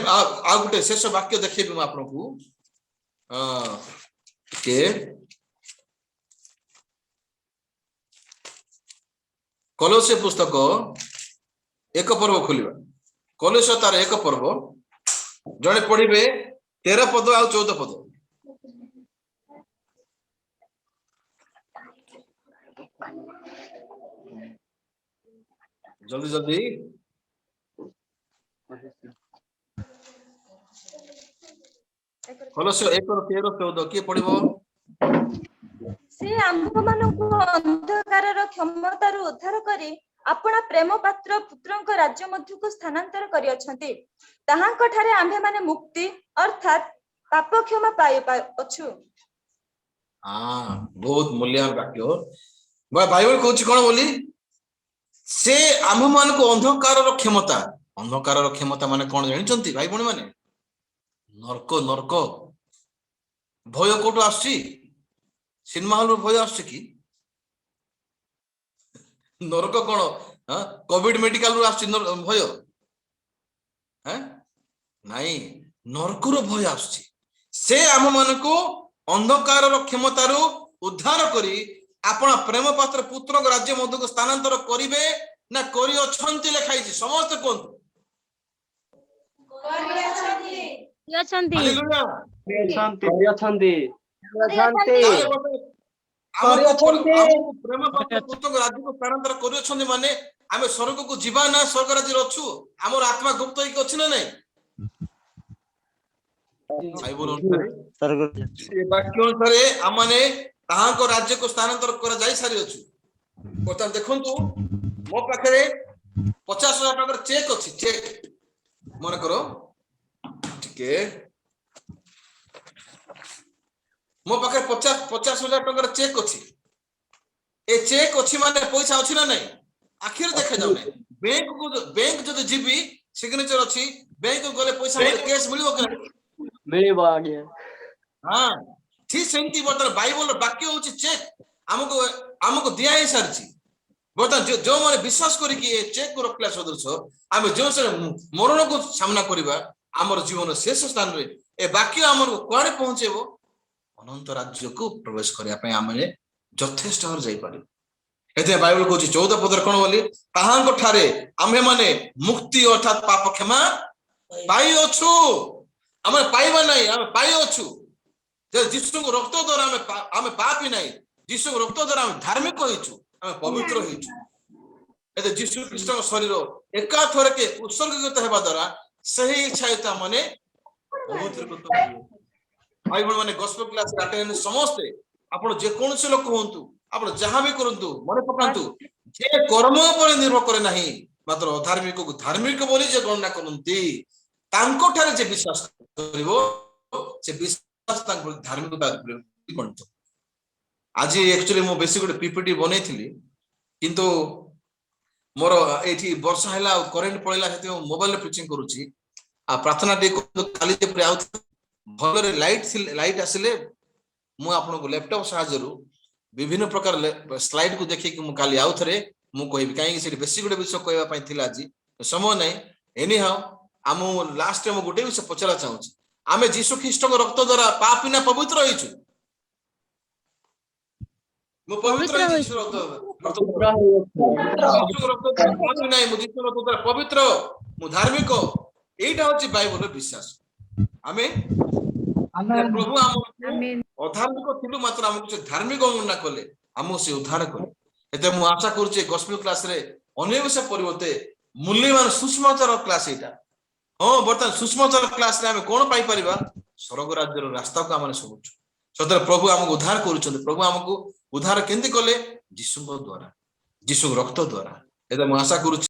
ଆଉ ଗୋଟେ ଶେଷ ବାକ୍ୟ ଦେଖେଇବି ମୁଁ ଆପଣଙ୍କୁ। କଲୋସ୍ୟ ପୁସ୍ତକ 1 ପର୍ବ ଖୋଲିବା। କଲୋସ୍ୟ ତାର 1 ପର୍ବ, ଜଣେ ପଢିବେ 13 ପଦ ଆଉ 14 ପଦ। ଜଲ୍ଦି ଜଲ୍ଦି। କଲୋସ୍ୟ 1:13-14 କିଏ ପଢିବ? ସେ ଆମ୍ଭମାନଙ୍କୁ ଅନ୍ଧକାରର କ୍ଷମତାରୁ ଉଦ୍ଧାର କରି ଆପଣା ପ୍ରେମ ପାତ୍ର ପୁତ୍ରଙ୍କ ରାଜ୍ୟ ମଧ୍ୟକୁ ସ୍ଥାନାନ୍ତର କରିଅଛନ୍ତି। ତାହାଙ୍କ ଠାରେ ଆମ୍ଭେମାନେ ମୁକ୍ତି ଅର୍ଥାତ୍ ପାପ କ୍ଷମା ପାଇଅଛୁ। ବହୁତ ମୂଲ୍ୟବାନ ବାକ୍ୟ। ବାଇବଲ କହୁଛି କଣ ବୋଲି? ସେ ଆମ୍ଭମାନଙ୍କୁ ଅନ୍ଧକାରର କ୍ଷମତା ମାନେ କଣ ଜାଣିଛନ୍ତି ଭାଇ ଭଉଣୀ ମାନେ? ନର୍କ। ଭୟ କୋଉଠୁ ଆସୁଛି? ସିନେମା ହଲରୁ ଭୟ ଆସୁଛି କି? ନରକ କଣ କୋଭିଡ ମେଡିକାଲରୁ ଆସୁଛି ଭୟ? ନାଇଁ, ନରକରୁ ଭୟ ଆସୁଛି। ସେ ଆମମାନଙ୍କୁ ଅନ୍ଧକାରର କ୍ଷମତାରୁ ଉଦ୍ଧାର କରି ଆପଣ ପ୍ରେମ ପାତ୍ର ପୁତ୍ରଙ୍କ ରାଜ୍ୟ ମଧ୍ୟକୁ ସ୍ଥାନାନ୍ତର କରିବେ ନା କରିଅଛନ୍ତି ଲେଖା ହେଇଛି। ସମସ୍ତେ କୁହନ୍ତୁ ପ୍ରେମ ପାତ୍ର ପୁତ୍ରଙ୍କ ରାଜ୍ୟକୁ ସ୍ଥାନାନ୍ତର କରିଅଛନ୍ତି ମାନେ ଆମେ ସ୍ୱର୍ଗକୁ ଯିବା ନା ସ୍ୱର୍ଗ ରାଜ୍ୟରେ ଅଛୁ? ଆମର ଆତ୍ମା ଗୁପ୍ତ ହେଇକି ଅଛି ନା ନାଇଁ? ବାକ୍ୟ ଅନୁସାରେ ଆମମାନେ ତାହାଙ୍କ ରାଜ୍ୟକୁ ସ୍ଥାନାନ୍ତର କରାଯାଇ ସାରିଅଛୁ। ବର୍ତ୍ତମାନ ଦେଖନ୍ତୁ, ମୋ ପାଖରେ 50,000 ଟଙ୍କାର ଚେକ୍ ଅଛି। ଚେକ୍ ମନେକର ଟିକେ, ମୋ ପାଖରେ 50,000 ଟଙ୍କାର ଚେକ୍ ଅଛି। ଏ ଚେକ୍ ଅଛି ମାନେ ପଇସା ଅଛି ନା ନାଇଁ? ଆଖିରେ ଦେଖାଯାଉ ନାହିଁ। ବ୍ୟାଙ୍କ ଯଦି ଯିବି, ସିଗ୍ନେଚର ଅଛି, ବ୍ୟାଙ୍କ ଗଲେ ପଇସା କ୍ୟାଶ ମିଳିବ କି? ମିଳିବ ଆଜ୍ଞା। ଠିକ ସେମିତି ବର୍ତ୍ତମାନ ବାଇବଲର ବାକ୍ୟ ହଉଛି ଚେକ୍। ଆମକୁ ଦିଆ ହେଇ ସାରିଛି। ବର୍ତ୍ତମାନ ଯୋଉମାନେ ବିଶ୍ୱାସ କରିକି ଏ ଚେକ୍ କୁ ରଖିଲା ସଦୃଶ ଆମେ ଯେଉଁ ମରଣକୁ ସାମ୍ନା କରିବା, ଆମର ଜୀବନ ଶେଷ ସ୍ଥାନରେ ଏ ବାକ୍ୟ ଆମକୁ କୁଆଡେ ପହଞ୍ଚେଇବ? ଅନନ୍ତ ରାଜ୍ୟକୁ ପ୍ରବେଶ କରିବା ପାଇଁ ଆମେ ଯଥେଷ୍ଟ ଭାବରେ ଯାଇପାରିବୁ। ଏଥିପାଇଁ ବାଇବଲ କହୁଛି 14 ପଦରେ କଣ ବୋଲି, ତାହାଙ୍କ ଠାରେ ଆମେ ମାନେ ମୁକ୍ତି ଅର୍ଥାତ୍ ପାପ କ୍ଷମା ପାଇଅଛୁ। ଆମେ ପାଇବା ନାହିଁ, ଆମେ ପାଇଅଛୁ। ଯେ ଯୀଶୁଙ୍କ ରକ୍ତ ଦ୍ୱାରା ଆମେ ପାପୀ ନାହିଁ, ଯୀଶୁଙ୍କ ରକ୍ତ ଦ୍ୱାରା ଆମେ ଧାର୍ମିକ ହେଇଛୁ, ଆମେ ପବିତ୍ର ହେଇଛୁ। ଏତେ ଯୀଶୁ ଖ୍ରୀଷ୍ଟଙ୍କ ଶରୀର ଏକାଥରକେ ଉତ୍ସର୍ଗୀକୃତ ହେବା ଦ୍ୱାରା ସେହି ଇଚ୍ଛାୟିତ ମାନେ ପବିତ୍ରକୃତ ହୁଏ। ଭାଇ ଭଉଣୀ ମାନେ ଗସ୍ପେଲ କ୍ଲାସରେ ଆଟେଣ୍ଡ ସମସ୍ତେ, ଆପଣ ଯେକୌଣସି ଲୋକ ହୁଅନ୍ତୁ, ଆପଣ ଯାହା ବି କରନ୍ତୁ, ମନେ ପକାନ୍ତୁ ଯେ କର୍ମ ଉପରେ ନିର୍ଭର କରେ ନାହିଁ, ମାତ୍ର ଅଧାର୍ମିକକୁ ଧାର୍ମିକ ବୋଲି ଯେ ଗଣନା କରନ୍ତି, ତାଙ୍କ ଠାରେ ଯେ ବିଶ୍ୱାସ କରିବ ସେ ବିଶ୍ୱାସ ତାଙ୍କ ଧାର୍ମିକତା ଗଣିତ। ଆଜି ଆକ୍ଚୁଆଲି ମୁଁ ବେଶୀ ଗୋଟେ ପିପିଟି ବନେଇଥିଲି, କିନ୍ତୁ ମୋର ଏଇଠି ବର୍ଷା ହେଲା ଆଉ କରେଣ୍ଟ ପଳେଇଲା, ସେଥିପାଇଁ ମୋବାଇଲରେ ପ୍ରିଚିଂ କରୁଛି। ଆଉ ପ୍ରାର୍ଥନା ଟିକେ କାଲି ଯେପରି ଆଉ ଭଲରେ ଲାଇଟ୍ ଆସିଲେ ମୁଁ ଆପଣଙ୍କୁ ଲ୍ୟାପଟପ୍ ସାହାଯ୍ୟରୁ ବିଭିନ୍ନ ପ୍ରକାର ସ୍ଲାଇଡକୁ ଦେଖିକି ମୁଁ କାଲି ଆଉ ଥରେ ମୁଁ କହିବି, କାହିଁକି ସେଠି ବେଶୀ ଗୋଟେ ବିଷୟ କହିବା ପାଇଁ ଥିଲା, ଆଜି ସମୟ ନାହିଁ। ଏନି ହାଉ ଆମ ଲାଷ୍ଟରେ ମୁଁ ଗୋଟେ ବିଷୟ ପଚାରିବା ଚାହୁଁଛି, ଆମେ ଯୀଶୁ ଖ୍ରୀଷ୍ଟଙ୍କ ରକ୍ତ ଦ୍ୱାରା ପାପୀ ନା ପବିତ୍ର ହେଇଛୁ? ମୁଁ ପବିତ୍ର ହେଇଛି ଯୀଶୁ ରକ୍ତ ନାହିଁ, ମୁଁ ଯୀଶୁ ରକ୍ତ ଦ୍ୱାରା ପବିତ୍ର, ମୁଁ ଧାର୍ମିକ। ଏଇଟା ହଉଛି ବାଇବଲର ବିଶ୍ୱାସ। ଆମେ ପ୍ରଭୁ ଆମକୁ ଅଧାର୍ମିକ ଥିଲୁ, ମାତ୍ର ଆମକୁ ସେ ଧାର୍ମିକ ଗଣନା କଲେ, ଆମକୁ ସେ ଉଦ୍ଧାର କଲେ। ଏତେ ମୁଁ ଆଶା କରୁଛି ଗସ୍ପେଲ କ୍ଲାସରେ ଅନ୍ୟ ବିଷୟ ପରିବର୍ତ୍ତେ ମୂଲ୍ୟବାନ ସୁଷମାଚାର କ୍ଲାସ ଏଇଟା। ହଁ, ବର୍ତ୍ତମାନ ସୁଷମାଚାର କ୍ଲାସରେ ଆମେ କଣ ପାଇପାରିବା? ସ୍ୱର୍ଗ ରାଜ୍ୟର ରାସ୍ତାକୁ ଆମେ ସବୁଛୁ। ସତରେ ପ୍ରଭୁ ଆମକୁ ଉଦ୍ଧାର କରୁଛନ୍ତି। ପ୍ରଭୁ ଆମକୁ ଉଦ୍ଧାର କେମିତି କଲେ? ଯୀଶୁଙ୍କ ଦ୍ୱାରା, ଯୀଶୁଙ୍କ ରକ୍ତ ଦ୍ୱାରା। ଏତେ ମୁଁ ଆଶା କରୁଛି